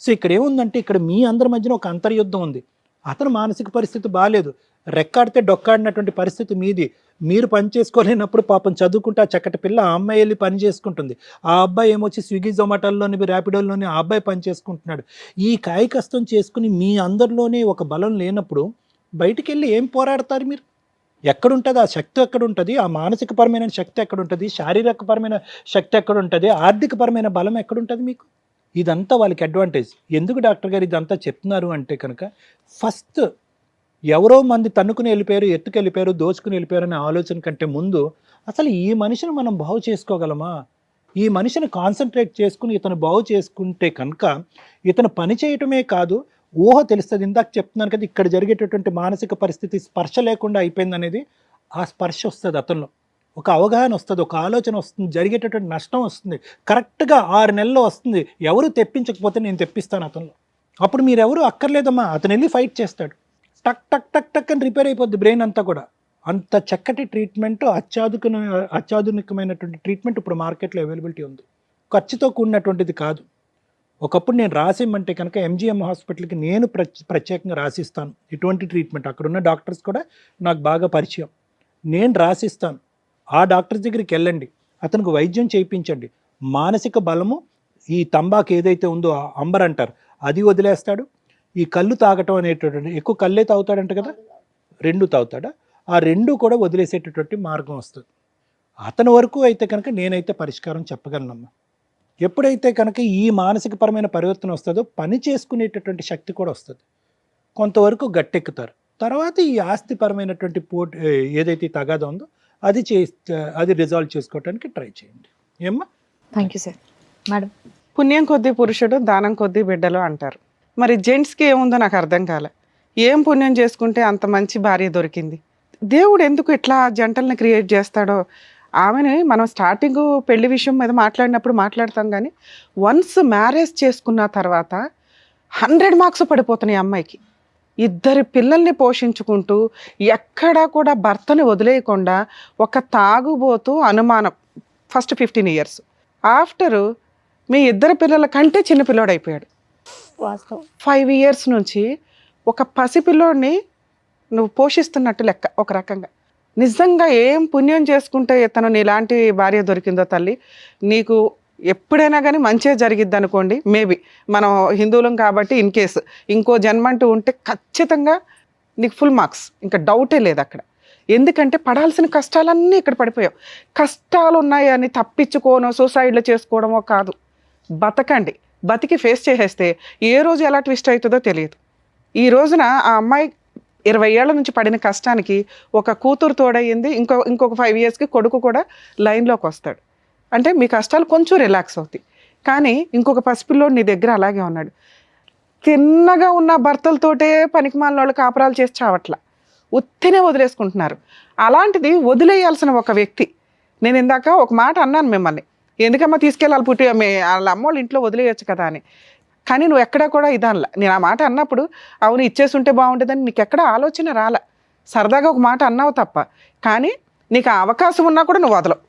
సో ఇక్కడ ఏముందంటే ఇక్కడ మీ అందరి మధ్యన ఒక అంతర్యుద్ధం ఉంది. అతను మానసిక పరిస్థితి బాగాలేదు, రెక్కాడితే డొక్కాడినటువంటి పరిస్థితి మీది. మీరు పని చేసుకోలేనప్పుడు పాపం చదువుకుంటే ఆ చక్కటి పిల్ల ఆ అమ్మాయి వెళ్ళి పని చేసుకుంటుంది, ఆ అబ్బాయి ఏమొచ్చి స్విగ్గీ జొమాటోల్లోని ర్యాపిడోల్లోని ఆ అబ్బాయి పని చేసుకుంటున్నాడు. ఈ కాయకష్టం చేసుకుని మీ అందరిలోనే ఒక బలం లేనప్పుడు బయటికి వెళ్ళి ఏం పోరాడతారు మీరు? ఎక్కడుంటుంది ఆ శక్తి, ఎక్కడుంటుంది ఆ మానసికపరమైన శక్తి, ఎక్కడుంటుంది శారీరకపరమైన శక్తి, ఎక్కడుంటుంది ఆర్థికపరమైన బలం ఎక్కడుంటుంది మీకు? ఇదంతా వాళ్ళకి అడ్వాంటేజ్. ఎందుకు డాక్టర్ గారు ఇదంతా చెప్తున్నారు అంటే కనుక, ఫస్ట్ ఎవరో మంది తన్నుకుని వెళ్ళిపోయారు, ఎత్తుకెళ్ళిపోయారు, దోచుకుని వెళ్ళిపోయారు అనే ఆలోచన కంటే ముందు అసలు ఈ మనిషిని మనం బాగు చేసుకోగలమా, ఈ మనిషిని కాన్సన్ట్రేట్ చేసుకుని ఇతను బాగు చేసుకుంటే కనుక ఇతను పని చేయటమే కాదు, ఊహ తెలుస్తుంది. ఇందాక చెప్తున్నాను కదా, ఇక్కడ జరిగేటటువంటి మానసిక పరిస్థితి స్పర్శ లేకుండా అయిపోయింది అనేది, ఆ స్పర్శ వస్తుంది అతనిలో, ఒక అవగాహన వస్తుంది, ఒక ఆలోచన వస్తుంది, జరిగేటటువంటి నష్టం వస్తుంది. కరెక్ట్గా 6 నెలల్లో వస్తుంది. ఎవరు తెప్పించకపోతే నేను తెప్పిస్తాను అతనిలో. అప్పుడు మీరెవరు అక్కర్లేదమ్మా, అతను వెళ్ళి ఫైట్ చేస్తాడు. టక్ టక్ టక్ టక్ అని రిపేర్ అయిపోద్ది బ్రెయిన్ అంతా కూడా. అంత చక్కటి ట్రీట్మెంట్, అత్యాధునికమైనటువంటి ట్రీట్మెంట్ ఇప్పుడు మార్కెట్లో అవైలబిలిటీ ఉంది. ఖర్చుతో కూడినటువంటిది కాదు. ఒకప్పుడు నేను రాసిమ్మంటే కనుక ఎంజిఎం హాస్పిటల్కి నేను ప్రత్యేకంగా రాసిస్తాను ఇటువంటి ట్రీట్మెంట్. అక్కడ ఉన్న డాక్టర్స్ కూడా నాకు బాగా పరిచయం. నేను రాసిస్తాను, ఆ డాక్టర్స్ దగ్గరికి వెళ్ళండి, అతనికి వైద్యం చేయించండి. మానసిక బలము, ఈ తంబాకు ఏదైతే ఉందో అంబర్ అంటారు, అది వదిలేస్తాడు. ఈ కళ్ళు తాగటం అనేటటువంటి, ఎక్కువ కళ్ళే తాగుతాడంట కదా, 2 తాగుతాడా, ఆ 2 కూడా వదిలేసేటటువంటి మార్గం వస్తుంది. అతని వరకు అయితే కనుక నేనైతే పరిష్కారం చెప్పగలనమ్మా. ఎప్పుడైతే కనుక ఈ మానసికపరమైన పరివర్తన వస్తుందో పని చేసుకునేటటువంటి శక్తి కూడా వస్తుంది. కొంతవరకు గట్టెక్కుతారు. తర్వాత ఈ ఆస్తిపరమైనటువంటి ఏదైతే తగాదా ఉందో అది రిజాల్వ్ చేసుకోవడానికి ట్రై చేయండి. ఏమ్మా? Thank you sir. మేడం, పుణ్యం కొద్దీ పురుషుడు, దానం కొద్దీ బిడ్డలు అంటారు. మరి జెంట్స్కి ఏముందో నాకు అర్థం కాలే. ఏం పుణ్యం చేసుకుంటే అంత మంచి భార్య దొరికింది? దేవుడు ఎందుకు ఇట్లా జంటల్ని క్రియేట్ చేస్తాడో. ఆమెని మనం స్టార్టింగ్ పెళ్లి విషయం మీద మాట్లాడినప్పుడు మాట్లాడతాం, కానీ వన్స్ మ్యారేజ్ చేసుకున్న తర్వాత 100 మార్క్స్ పడిపోతున్నాయి అమ్మాయికి. 2 పిల్లల్ని పోషించుకుంటూ ఎక్కడా కూడా భర్తని వదిలేయకుండా ఒక తాగుబోతూ అనుమానం. ఫస్ట్ 15 years ఆఫ్టరు మీ 2 పిల్లల కంటే చిన్న పిల్లోడు అయిపోయాడు. వాస్తవం. 5 years నుంచి ఒక పసిపిల్లోడిని నువ్వు పోషిస్తున్నట్టు లెక్క ఒక రకంగా. నిజంగా ఏం పుణ్యం చేసుకుంటే తను నీలాంటి భార్య దొరికిందో తల్లి. నీకు ఎప్పుడైనా కానీ మంచిగా జరిగిద్ది అనుకోండి. మేబీ మనం హిందువులం కాబట్టి ఇన్ కేసు ఇంకో జన్మ అంటూ ఉంటే ఖచ్చితంగా నీకు ఫుల్ మార్క్స్, ఇంకా డౌటే లేదు అక్కడ. ఎందుకంటే పడాల్సిన కష్టాలన్నీ ఇక్కడ పడిపోయావు. కష్టాలు ఉన్నాయని తప్పించుకోనో సూసైడ్లు చేసుకోవడమో కాదు, బతకండి. బతికి ఫేస్ చేసేస్తే ఏ రోజు ఎలా ట్విస్ట్ అవుతుందో తెలియదు. ఈ రోజున ఆ అమ్మాయి 20 ఏళ్ల నుంచి పడిన కష్టానికి ఒక కూతురు తోడయ్యింది. ఇంకొక 5 yearsకి కొడుకు కూడా లైన్లోకి వస్తాడు. అంటే మీ కష్టాలు కొంచెం రిలాక్స్ అవుతాయి. కానీ ఇంకొక పసిపిల్లోడు నీ దగ్గర అలాగే ఉన్నాడు. తిన్నగా ఉన్న భర్తలతోటే పనికిమాలిన వాళ్ళు కాపురాలు చేసి చావట్ల, ఉత్తినే వదిలేసుకుంటున్నారు. అలాంటిది వదిలేయాల్సిన ఒక వ్యక్తి. నేను ఇందాక ఒక మాట అన్నాను మిమ్మల్ని, ఎందుకమ్మా తీసుకెళ్ళాలి వాళ్ళ అమ్మోళ్ళ ఇంట్లో వదిలేయచ్చు కదా అని. కానీ నువ్వు ఎక్కడా కూడా ఇదనలా. నేను ఆ మాట అన్నప్పుడు అవును ఇచ్చేస్తుంటే బాగుంటుందని నీకు ఎక్కడ ఆలోచన రాల. సరదాగా ఒక మాట అన్నావు తప్ప. కానీ నీకు ఆ అవకాశం ఉన్నా కూడా నువ్వు వదలవు.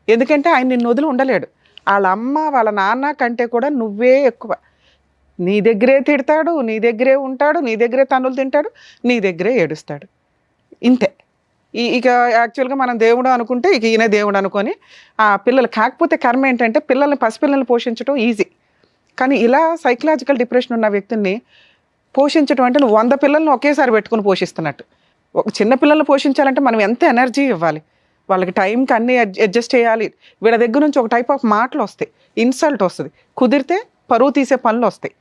ఎందుకంటే ఆయన నిన్ను వదిలి ఉండలేడు. వాళ్ళ అమ్మ వాళ్ళ నాన్న కంటే కూడా నువ్వే ఎక్కువ. నీ దగ్గరే తిడతాడు, నీ దగ్గరే ఉంటాడు, నీ దగ్గరే తన్నులు తింటాడు, నీ దగ్గరే ఏడుస్తాడు. ఇంతే. ఇక యాక్చువల్గా మనం దేవుడు అనుకుంటే ఇక ఈయన దేవుడు అనుకొని ఆ పిల్లలు. కాకపోతే కర్మ ఏంటంటే పసిపిల్లల్ని పోషించడం ఈజీ, కానీ ఇలా సైకలాజికల్ డిప్రెషన్ ఉన్న వ్యక్తుల్ని పోషించడం అంటే నువ్వు 100 పిల్లల్ని ఒకేసారి పెట్టుకుని పోషిస్తున్నట్టు. ఒక చిన్న పిల్లల్ని పోషించాలంటే మనం ఎంత ఎనర్జీ ఇవ్వాలి, వాళ్ళకి టైంకి అన్నీ అడ్జస్ట్ చేయాలి. వీళ్ళ దగ్గర నుంచి ఒక టైప్ ఆఫ్ మాటలు వస్తాయి, ఇన్సల్ట్ వస్తుంది, కుదిరితే పరువు తీసే పనులు వస్తాయి,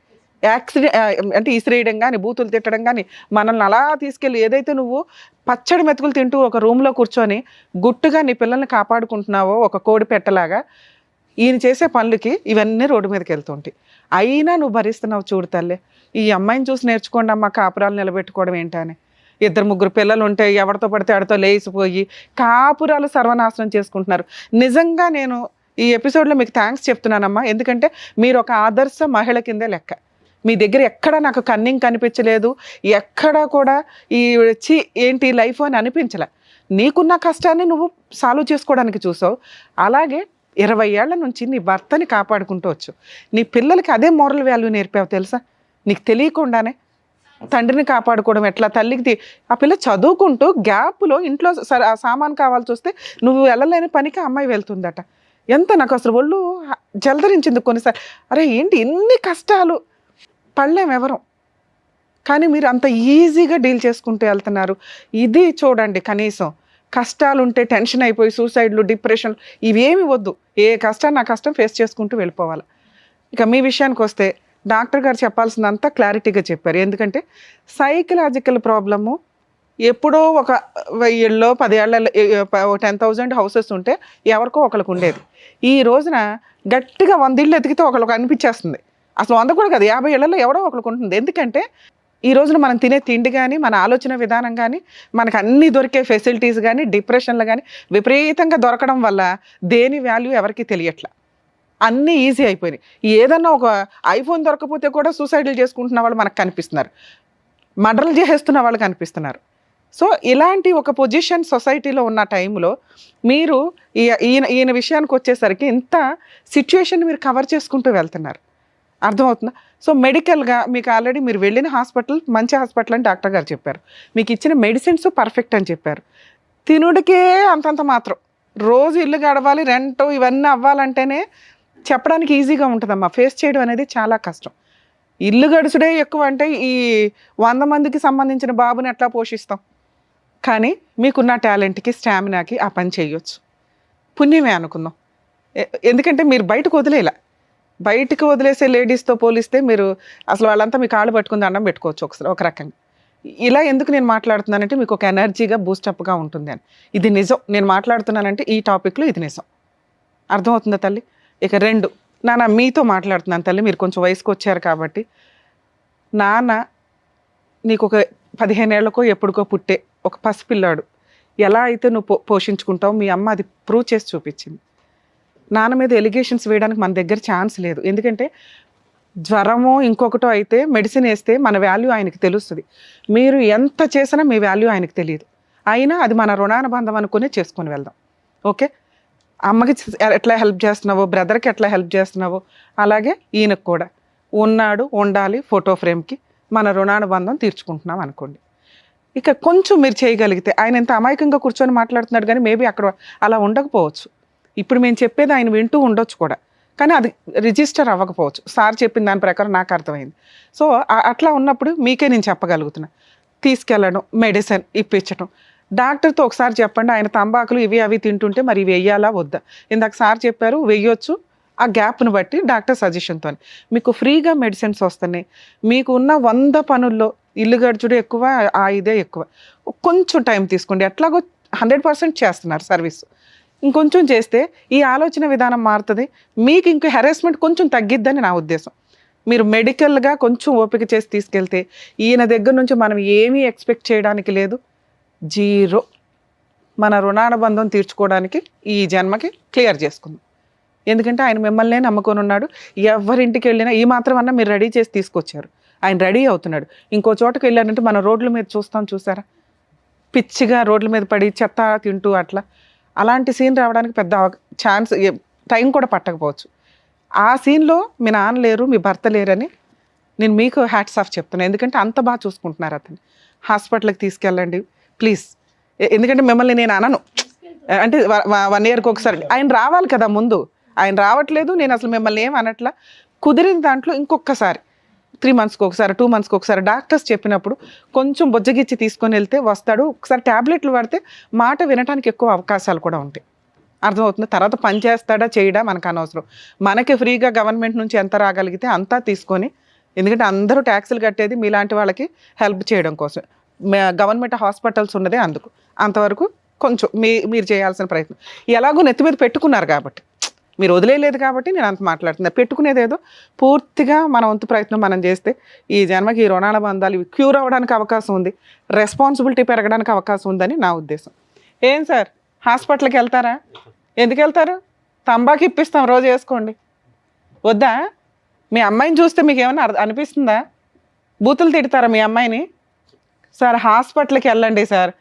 అంటే ఇసిరేయడం కానీ బూతులు తిట్టడం కానీ. మనల్ని అలా తీసుకెళ్ళి ఏదైతే నువ్వు పచ్చడి మెతుకులు తింటూ ఒక రూమ్లో కూర్చొని గుట్టుగా నీ పిల్లల్ని కాపాడుకుంటున్నావో ఒక కోడి పెట్టలాగా, ఈయన చేసే పనులకి ఇవన్నీ రోడ్డు మీదకి వెళ్తుంటాయి. అయినా నువ్వు భరిస్తున్నావు. చూడు తల్లి, ఈ అమ్మాయిని చూసి నేర్చుకోండి అమ్మ కాపురాలు నిలబెట్టుకోవడం ఏంటని. 2-3 పిల్లలు ఉంటే ఎవరితో పడితే ఆడితో లేచిపోయి కాపురాలు సర్వనాశనం చేసుకుంటున్నారు. నిజంగా నేను ఈ ఎపిసోడ్లో మీకు థ్యాంక్స్ చెప్తున్నానమ్మా. ఎందుకంటే మీరు ఒక ఆదర్శ మహిళ కిందే లెక్క. మీ దగ్గర ఎక్కడా నాకు కన్నింగ్ కనిపించలేదు, ఎక్కడా కూడా ఏంటి లైఫ్ అని అనిపించలే. నీకున్న కష్టాన్ని నువ్వు సాల్వ్ చేసుకోవడానికి చూసావు. అలాగే 20 ఏళ్ల నుంచి నీ భర్తని కాపాడుకుంటూ వచ్చు. నీ పిల్లలకి అదే మోరల్ వాల్యూ నేర్పావు తెలుసా. నీకు తెలియకుండానే తండ్రిని కాపాడుకోవడం ఎట్లా, తల్లికి ఆ పిల్ల చదువుకుంటూ గ్యాప్లో ఇంట్లో సామాన్ కావాల్సి వస్తే నువ్వు వెళ్ళలేని పనికి అమ్మాయి వెళ్తుందట. ఎంత నాకు అసలు ఒళ్ళు జలధరించింది కొన్నిసార్లు. అరే ఏంటి ఎన్ని కష్టాలు పడలేమెవరం, కానీ మీరు అంత ఈజీగా డీల్ చేసుకుంటూ వెళ్తున్నారు. ఇది చూడండి, కనీసం కష్టాలు ఉంటే టెన్షన్ అయిపోయి సూసైడ్లు, డిప్రెషన్ ఇవేమి వద్దు. ఏ కష్టాన్ని ఆ కష్టం ఫేస్ చేసుకుంటూ వెళ్ళిపోవాలి. ఇక మీ విషయానికి వస్తే డాక్టర్ గారు చెప్పాల్సిందంతా క్లారిటీగా చెప్పారు. ఎందుకంటే సైకలాజికల్ ప్రాబ్లము ఎప్పుడో ఒక 1000 10 ఏళ్ళ 10,000 హౌసెస్ ఉంటే ఎవరికో ఒకరికి ఉండేది. ఈ రోజున గట్టిగా 100 ఇళ్ళు ఎతికితే ఒకరికి అనిపించేస్తుంది. అసలు 100 కూడా కాదు, 50 ఏళ్లలో ఎవడో ఒకరికి ఉంటుంది. ఎందుకంటే ఈ రోజున మనం తినే తిండి కానీ, మన ఆలోచన విధానం కానీ, మనకు అన్ని దొరికే ఫెసిలిటీస్ కానీ, డిప్రెషన్లు కానీ విపరీతంగా దొరకడం వల్ల దేని వాల్యూ ఎవరికి తెలియట్లా. అన్నీ ఈజీ అయిపోయినాయి. ఏదన్నా ఒక ఐఫోన్ దొరకపోతే కూడా సూసైడ్లు చేసుకుంటున్న వాళ్ళు మనకు కనిపిస్తున్నారు, మర్డర్లు చేసేస్తున్న వాళ్ళు కనిపిస్తున్నారు. సో ఇలాంటి ఒక పొజిషన్ సొసైటీలో ఉన్న టైంలో మీరు ఈయన విషయానికి వచ్చేసరికి ఇంత సిచ్యువేషన్ మీరు కవర్ చేసుకుంటూ వెళ్తున్నారు. అర్థమవుతుందా? సో మెడికల్గా మీకు ఆల్రెడీ మీరు వెళ్ళిన హాస్పిటల్ మంచి హాస్పిటల్ అని డాక్టర్ గారు చెప్పారు. మీకు ఇచ్చిన మెడిసిన్స్ పర్ఫెక్ట్ అని చెప్పారు. తినుడికే అంతంత మాత్రం, రోజు ఇల్లు గడవాలి, రెంట్ ఇవన్నీ అవ్వాలంటేనే చెప్పడానికి ఈజీగా ఉంటుందమ్మా. ఫేస్ చేయడం అనేది చాలా కష్టం. ఇల్లు గడుచుడే ఎక్కువ అంటే ఈ 100 మందికి సంబంధించిన బాబుని ఎట్లా పోషిస్తాం? కానీ మీకున్న టాలెంట్కి, స్టామినాకి ఆ పని చేయొచ్చు. పుణ్యమే అనుకుందాం. ఎందుకంటే మీరు బయటకు వదిలేలా, బయటకు వదిలేసే లేడీస్తో పోలిస్తే మీరు అసలు వాళ్ళంతా మీ కాళ్ళు పట్టుకుని దండం పెట్టుకోవచ్చు ఒకసారి ఒక రకంగా. ఇలా ఎందుకు నేను మాట్లాడుతున్నానంటే మీకు ఒక ఎనర్జీగా బూస్టప్గా ఉంటుంది అని. ఇది నిజం. నేను మాట్లాడుతున్నానంటే ఈ టాపిక్లో ఇది నిజం. అర్థమవుతుందా తల్లి? ఇక 2, నాన్న మీతో మాట్లాడుతున్నాను తల్లి, మీరు కొంచెం వయసుకు వచ్చారు కాబట్టి. నాన్న నీకు ఒక 15 ఏళ్లకో ఎప్పుడుకో పుట్టే ఒక పసిపిల్లాడు ఎలా అయితే నువ్వు పోషించుకుంటావు, మీ అమ్మ అది ప్రూవ్ చేసి చూపించింది. నాన్న మీద ఎలిగేషన్స్ వేయడానికి మన దగ్గర ఛాన్స్ లేదు. ఎందుకంటే జ్వరమో ఇంకొకటో అయితే మెడిసిన్ వేస్తే మన వాల్యూ ఆయనకి తెలుస్తుంది. మీరు ఎంత చేసినా మీ వాల్యూ ఆయనకు తెలియదు. అయినా అది మన రుణానుబంధం అనుకునే చేసుకొని వెళ్దాం. ఓకే, అమ్మకి ఎట్లా హెల్ప్ చేస్తున్నావో, బ్రదర్కి ఎట్లా హెల్ప్ చేస్తున్నావో అలాగే ఈయనకు కూడా ఉన్నాడు, ఉండాలి ఫోటో ఫ్రేమ్కి, మన రుణానుబంధం తీర్చుకుంటున్నాం అనుకోండి. ఇక కొంచెం మీరు చేయగలిగితే, ఆయన ఎంత అమాయకంగా కూర్చొని మాట్లాడుతున్నాడు కానీ మేబీ అక్కడ అలా ఉండకపోవచ్చు. ఇప్పుడు మేము చెప్పేది ఆయన వింటూ ఉండొచ్చు కూడా, కానీ అది రిజిస్టర్ అవ్వకపోవచ్చు. సార్ చెప్పిన దాని ప్రకారం నాకు అర్థమైంది. సో అట్లా ఉన్నప్పుడు మీకే నేను చెప్పగలుగుతున్నా, తీసుకెళ్ళడం, మెడిసిన్ ఇప్పించడం. డాక్టర్తో ఒకసారి చెప్పండి, ఆయన తంబాకులు ఇవి అవి తింటుంటే మరి ఇవి వెయ్యాలా వద్దా? ఇందాక సార్ చెప్పారు వెయ్యొచ్చు, ఆ గ్యాప్ను బట్టి డాక్టర్ సజెషన్తో. మీకు ఫ్రీగా మెడిసిన్స్ వస్తున్నాయి. మీకు ఉన్న 100 పనుల్లో ఇల్లు గడుచుడు ఎక్కువ, ఆ ఇదే ఎక్కువ. కొంచెం టైం తీసుకోండి. ఎట్లాగో 100% చేస్తున్నారు సర్వీస్. ఇంకొంచెం చేస్తే ఈ ఆలోచన విధానం మారుతుంది. మీకు ఇంకో హెరాస్మెంట్ కొంచెం తగ్గిద్దని నా ఉద్దేశం. మీరు మెడికల్గా కొంచెం ఓపిక చేసి తీసుకెళ్తే ఈయన దగ్గర నుంచి మనం ఏమీ ఎక్స్పెక్ట్ చేయడానికి లేదు. 0. మన రుణానుబంధం తీర్చుకోవడానికి ఈ జన్మకి క్లియర్ చేసుకుందాం. ఎందుకంటే ఆయన మిమ్మల్నే నమ్ముకొని ఉన్నాడు. ఎవరింటికి వెళ్ళినా ఈ మాత్రం అన్నా మీరు రెడీ చేసి తీసుకొచ్చారు. ఆయన రెడీ అవుతున్నాడు. ఇంకో చోటకి వెళ్ళారంటే మన రోడ్ల మీద చూసారా, పిచ్చిగా రోడ్ల మీద పడి చెత్త తింటూ అట్లా. అలాంటి సీన్ రావడానికి పెద్ద ఛాన్స్, టైం కూడా పట్టకపోవచ్చు. ఆ సీన్లో మీ నాన్న లేరు, మీ భర్త లేరని నేను మీకు హ్యాట్స్ ఆఫ్ చెప్తున్నాను. ఎందుకంటే అంత బాగా చూసుకుంటున్నారు అతను. హాస్పిటల్కి తీసుకెళ్ళండి ప్లీజ్. ఎందుకంటే మిమ్మల్ని నేను అనను, అంటే 1 ఇయర్కి ఒకసారి ఆయన రావాలి కదా ముందు. ఆయన రావట్లేదు, నేను అసలు మిమ్మల్ని ఏం అనట్లా. కుదిరిన దాంట్లో ఇంకొకసారి 3 మంత్స్కి ఒకసారి, 2 మంత్స్కి ఒకసారి డాక్టర్స్ చెప్పినప్పుడు కొంచెం బొజ్జగిచ్చి తీసుకొని వెళ్తే వస్తాడు. ఒకసారి ట్యాబ్లెట్లు వాడితే మాట వినడానికి ఎక్కువ అవకాశాలు కూడా ఉంటాయి. అర్థమవుతుంది? తర్వాత పని చేస్తాడా చేయడా మనకు అనవసరం. మనకి ఫ్రీగా గవర్నమెంట్ నుంచి ఎంత రాగలిగితే అంతా తీసుకొని, ఎందుకంటే అందరూ ట్యాక్సులు కట్టేది మీలాంటి వాళ్ళకి హెల్ప్ చేయడం కోసం. గవర్నమెంట్ హాస్పిటల్స్ ఉన్నదే అందుకు. అంతవరకు కొంచెం మీరు చేయాల్సిన ప్రయత్నం. ఎలాగో నెత్తి మీద పెట్టుకున్నారు కాబట్టి, మీరు వదిలేయలేదు కాబట్టి నేను అంత మాట్లాడుతున్నాను. పెట్టుకునేది ఏదో పూర్తిగా మన వంతు ప్రయత్నం మనం చేస్తే ఈ జన్మకి ఈ రుణానుబంధాలు ఇవి క్యూర్ అవ్వడానికి అవకాశం ఉంది, రెస్పాన్సిబిలిటీ పెరగడానికి అవకాశం ఉందని నా ఉద్దేశం. ఏం సార్ హాస్పిటల్కి వెళ్తారా? ఎందుకు వెళ్తారు? తంబాకు ఇప్పిస్తాం, రోజు వేసుకోండి. వద్దా? మీ అమ్మాయిని చూస్తే మీకు ఏమైనా అనిపిస్తుందా? బూతులు తిడతారా మీ అమ్మాయిని? సార్ హాస్పిటల్కి వెళ్ళండి సార్.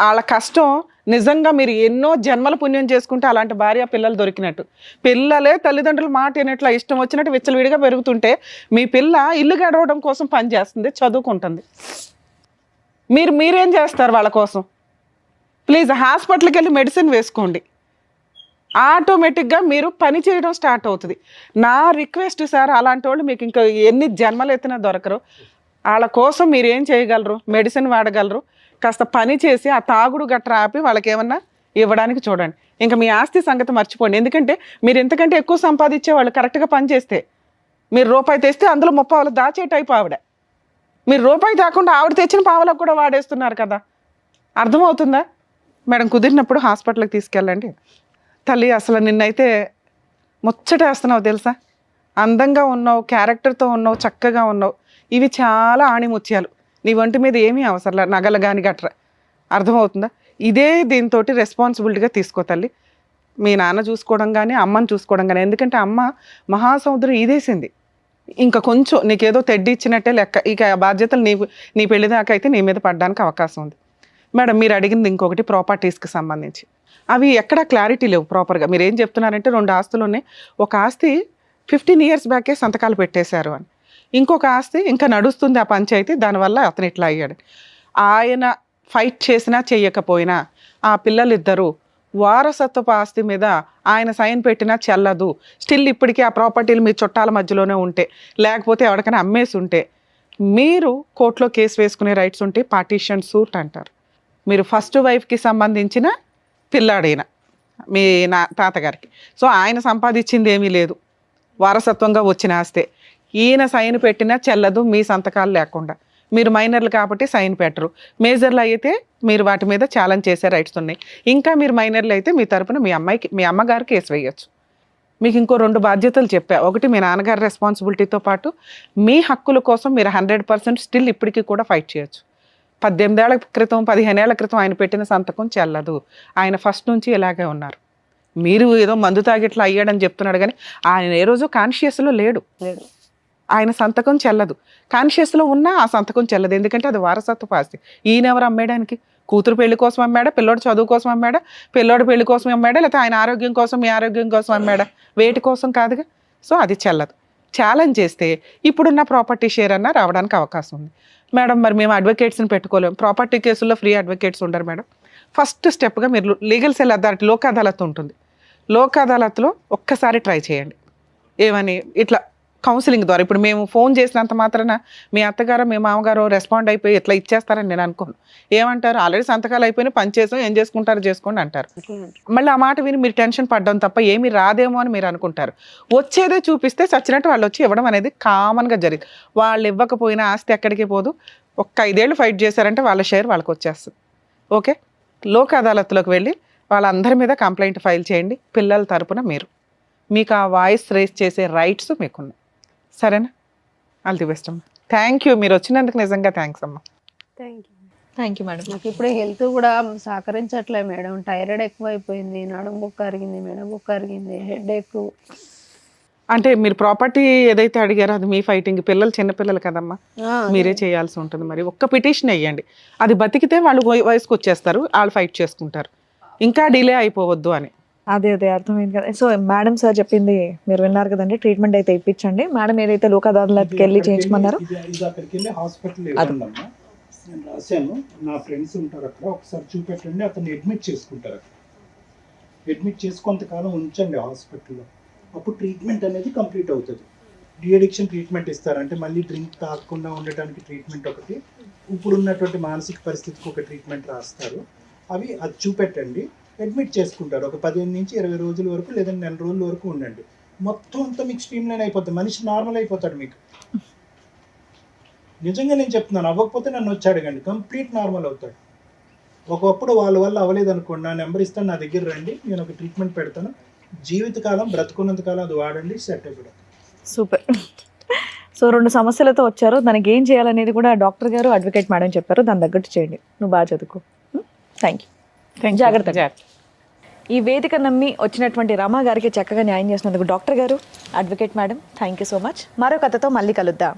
వాళ్ళ కష్టం నిజంగా మీరు ఎన్నో జన్మల పుణ్యం చేసుకుంటే అలాంటి భార్య పిల్లలు దొరికినట్టు. పిల్లలే తల్లిదండ్రులు మాట వినట్లా ఇష్టం వచ్చినట్టు విచ్చలవిడిగా పెరుగుతుంటే మీ పిల్ల ఇల్లు గడవడం కోసం పని చేస్తుంది, చదువుకుంటుంది. మీరేం చేస్తారు వాళ్ళ కోసం? ప్లీజ్ హాస్పిటల్కి వెళ్ళి మెడిసిన్ వేసుకోండి. ఆటోమేటిక్గా మీరు పని చేయడం స్టార్ట్ అవుతుంది. నా రిక్వెస్ట్ సార్, అలాంటి వాళ్ళు మీకు ఇంకా ఎన్ని జన్మలు ఎత్తినా దొరకరు. వాళ్ళ కోసం మీరు ఏం చేయగలరు? మెడిసిన్ వాడగలరు, కాస్త పని చేసి ఆ తాగుడు గట్ర ఆపి వాళ్ళకి ఏమన్నా ఇవ్వడానికి చూడండి. ఇంకా మీ ఆస్తి సంగతి మర్చిపోండి. ఎందుకంటే మీరు ఎంతకంటే ఎక్కువ సంపాదించే వాళ్ళు కరెక్ట్గా పని చేస్తే, మీరు రూపాయి తెస్తే అందులో 30 దాచే టైప్ ఆవిడ. మీరు రూపాయి దాకుండా ఆవిడ తెచ్చిన పావలకు కూడా వాడేస్తున్నారు కదా. అర్థమవుతుందా మేడం? కుదిరినప్పుడు హాస్పిటల్కి తీసుకెళ్ళండి. తల్లి అసలు నిన్నైతే ముచ్చటేస్తున్నావు తెలుసా. అందంగా ఉన్నావు, క్యారెక్టర్తో ఉన్నావు, చక్కగా ఉన్నావు. ఇవి చాలా ఆణిముత్యాలు. నీ ఒంటి మీద ఏమీ అవసరం, నగలు కానీ గట్ర. అర్థమవుతుందా? ఇదే దీంతో రెస్పాన్సిబిలిటీగా తీసుకో తల్లి. మీ నాన్న చూసుకోవడం కానీ అమ్మని చూసుకోవడం కానీ. ఎందుకంటే అమ్మ మహాసముద్రం ఈదేసింది. ఇంకా కొంచెం నీకేదో తెడ్డి ఇచ్చినట్టే లెక్క. ఇక ఆ బాధ్యతలు నీ పెళ్లి దాకా అయితే నీ మీద పడడానికి అవకాశం ఉంది. మేడం మీరు అడిగింది ఇంకొకటి ప్రాపర్టీస్కి సంబంధించి. అవి ఎక్కడా క్లారిటీ లేవు ప్రాపర్గా. మీరు ఏం చెప్తున్నారంటే 2 ఆస్తులు ఉన్నాయి. ఒక ఆస్తి 15 years బ్యాకే సంతకాలు పెట్టేశారు అని, ఇంకొక ఆస్తి ఇంకా నడుస్తుంది ఆ పంచాయతీ, దానివల్ల అతను ఇట్లా అయ్యాడు. ఆయన ఫైట్ చేసినా చెయ్యకపోయినా ఆ పిల్లలిద్దరూ వారసత్వపు ఆస్తి మీద ఆయన సైన్ పెట్టినా చెల్లదు. స్టిల్ ఇప్పటికీ ఆ ప్రాపర్టీలు మీ చుట్టాల మధ్యలోనే ఉంటే, లేకపోతే ఎవరికైనా అమ్మేసి ఉంటే మీరు కోర్టులో కేసు వేసుకునే రైట్స్ ఉంటే పార్టీషన్ సూట్ అంటారు. మీరు ఫస్ట్ వైఫ్కి సంబంధించిన పిల్లాడైన మీ తాతగారికి. సో ఆయన సంపాదించింది ఏమీ లేదు, వారసత్వంగా వచ్చిన ఆస్తే. ఈయన సైన్ పెట్టినా చెల్లదు మీ సంతకాలు లేకుండా. మీరు మైనర్లు కాబట్టి సైన్ పెట్టరు. మేజర్లు అయితే మీరు వాటి మీద ఛాలెంజ్ చేసే రైట్స్ ఉన్నాయి. ఇంకా మీరు మైనర్లు అయితే మీ తరపున మీ అమ్మగారు కేసు వేయచ్చు. మీకు ఇంకో 2 బాధ్యతలు చెప్పా. ఒకటి మీ నాన్నగారి రెస్పాన్సిబిలిటీతో పాటు మీ హక్కుల కోసం మీరు 100% స్టిల్ ఇప్పటికీ కూడా ఫైట్ చేయొచ్చు. 18 ఏళ్ల క్రితం 15 ఏళ్ల క్రితం ఆయన పెట్టిన సంతకం చెల్లదు. ఆయన ఫస్ట్ నుంచి ఇలాగే ఉన్నారు. మీరు ఏదో మందు తాగిట్లా అయ్యాడని చెప్తున్నాడు కానీ ఆయన ఏ రోజు కాన్షియస్లో లేడు. ఆయన సంతకం చెల్లదు. కాన్షియస్లో ఉన్నా ఆ సంతకం చెల్లదు. ఎందుకంటే అది వారసత్వ ఆస్తి. ఈయన ఎవరు అమ్మేయడానికి? కూతురు పెళ్లి కోసం అమ్మాడా, పిల్లోడు చదువు కోసం అమ్మాడా, పిల్లోడు పెళ్లి కోసం అమ్మాడా, లేకపోతే ఆయన ఆరోగ్యం కోసం మీ ఆరోగ్యం కోసం అమ్మాడా? వేటి కోసం కాదుగా. సో అది చెల్లదు. ఛాలెంజ్ చేస్తే ఇప్పుడున్న ప్రాపర్టీ షేర్ అన్నా రావడానికి అవకాశం ఉంది. మేడం మరి మేము అడ్వకేట్స్ని పెట్టుకోలేము. ప్రాపర్టీ కేసుల్లో ఫ్రీ అడ్వకేట్స్ ఉండరు మేడం. ఫస్ట్ స్టెప్గా మీరు legal cell authority Lok Adalat ఉంటుంది. లోక్ అదాలత్లో ఒక్కసారి ట్రై చేయండి. ఏమని ఇట్లా కౌన్సిలింగ్ ద్వారా. ఇప్పుడు మేము ఫోన్ చేసినంత మాత్రాన మీ అత్తగారు మీ మామగారు రెస్పాండ్ అయిపోయి ఇట్లా ఇచ్చేస్తారని నేను అనుకోను. ఏమంటారు, ఆల్రెడీ సంతకాలు అయిపోయినా పని చేసాం, ఏం చేసుకుంటారో చేసుకోండి అంటారు. మళ్ళీ ఆ మాట విని మీరు టెన్షన్ పడ్డం తప్ప ఏమీ రాదేమో అని మీరు అనుకుంటారు. వచ్చేదే చూపిస్తే చచ్చినట్టు వాళ్ళు వచ్చి ఇవ్వడం అనేది కామన్గా జరిగింది. వాళ్ళు ఇవ్వకపోయినా ఆస్తి ఎక్కడికి పోదు. ఒక్క 5 ఏళ్ళు ఫైట్ చేశారంటే వాళ్ళ షేర్ వాళ్ళకి వచ్చేస్తుంది. ఓకే, లోక్ అదాలత్లోకి వెళ్ళి వాళ్ళందరి మీద కంప్లైంట్ ఫైల్ చేయండి. పిల్లల తరపున మీకు ఆ వాయిస్ రేస్ చేసే రైట్స్ మీకున్నాయి. సరేనా? ఆల్ ది బెస్ట్ అమ్మా. Thank you. మీరు వచ్చినందుకు నిజంగా థ్యాంక్స్ అమ్మా. Thank you madam. నాకు ఇప్పుడు హెల్త్ కూడా సహకరించట్లే మేడం. థైరాయిడ్ ఎక్కువైపోయింది, నడుము బొక్క అరిగింది, మెడ బొక్క అరిగింది, హెడ్ ఎక్. అంటే మీరు ప్రాపర్టీ ఏదైతే అడిగారో అది మీ ఫైటింగ్. పిల్లలు చిన్నపిల్లలు కదమ్మా, మీరే చేయాల్సి ఉంటుంది. మరి ఒక్క పిటిషన్ వేయండి. అది బతికితే వాళ్ళు వయసుకు వచ్చేస్తారు, వాళ్ళు ఫైట్ చేసుకుంటారు. ఇంకా డిలే అయిపోవద్దు అని. అదే అర్థమైంది కదా. సో మేడం సార్ చెప్పింది మీరు విన్నారు కదండి. ట్రీట్మెంట్ అయితే ఇప్పించండి. మేడం ఏదైతే లోక్ అదాలత్కి వెళ్ళి చేయించమన్నారో ఇది అక్కడికి వెళ్ళి హాస్పిటల్ ఇవ్వండమ్మా. నేను రాశాను, నా ఫ్రెండ్స్ ఉంటారు అక్కడ, ఒకసారి చూపెట్టండి. అతన్ని అడ్మిట్ చేసుకుంటారు. అక్కడ అడ్మిట్ చేసి కొంతకాలం ఉంచండి హాస్పిటల్లో. అప్పుడు ట్రీట్మెంట్ అనేది కంప్లీట్ అవుతుంది. డిఅడిక్షన్ ట్రీట్మెంట్ ఇస్తారు. అంటే మళ్ళీ డ్రింక్ తాగకుండా ఉండటానికి ట్రీట్మెంట్ ఒకటి, ఇప్పుడున్నటువంటి మానసిక పరిస్థితికి ఒక ట్రీట్మెంట్ రాస్తారు. అది చూపెట్టండి, అడ్మిట్ చేసుకుంటారు. ఒక 15 నుంచి 20 రోజుల వరకు, లేదా 1 నెల రోజుల వరకు ఉండండి. మొత్తం అంతా మీకు స్ట్రీమ్ లైన్ అయిపోతుంది. మనిషి నార్మల్ అయిపోతాడు మీకు. నిజంగా నేను చెప్తున్నాను. అవ్వకపోతే నన్ను వచ్చి అడగండి, కంప్లీట్ నార్మల్ అవుతాడు. ఒకప్పుడు వాళ్ళ వల్ల అవ్వలేదు అనుకోండి, నా నెంబర్ ఇస్తాను, నా దగ్గర రండి, నేను ఒక ట్రీట్మెంట్ పెడతాను. జీవితకాలం బ్రతుకున్నంతకాలం అది వాడండి, సెట్ అయిపోతాడు. సూపర్. సో 2 సమస్యలతో వచ్చారు. దానికి ఏం చేయాలనేది కూడా డాక్టర్ గారు, అడ్వకేట్ మేడం చెప్పారు. దాని తగ్గట్టు చేయండి. నువ్వు బాగా చదువుకో. Thank you. జాగ్రత్త. ఈ వేదిక నమ్మి వచ్చినటువంటి రమా గారికి చక్కగా న్యాయం చేసినందుకు డాక్టర్ గారు, advocate madam, thank you so much. మరో కథతో మళ్ళీ కలుద్దాం.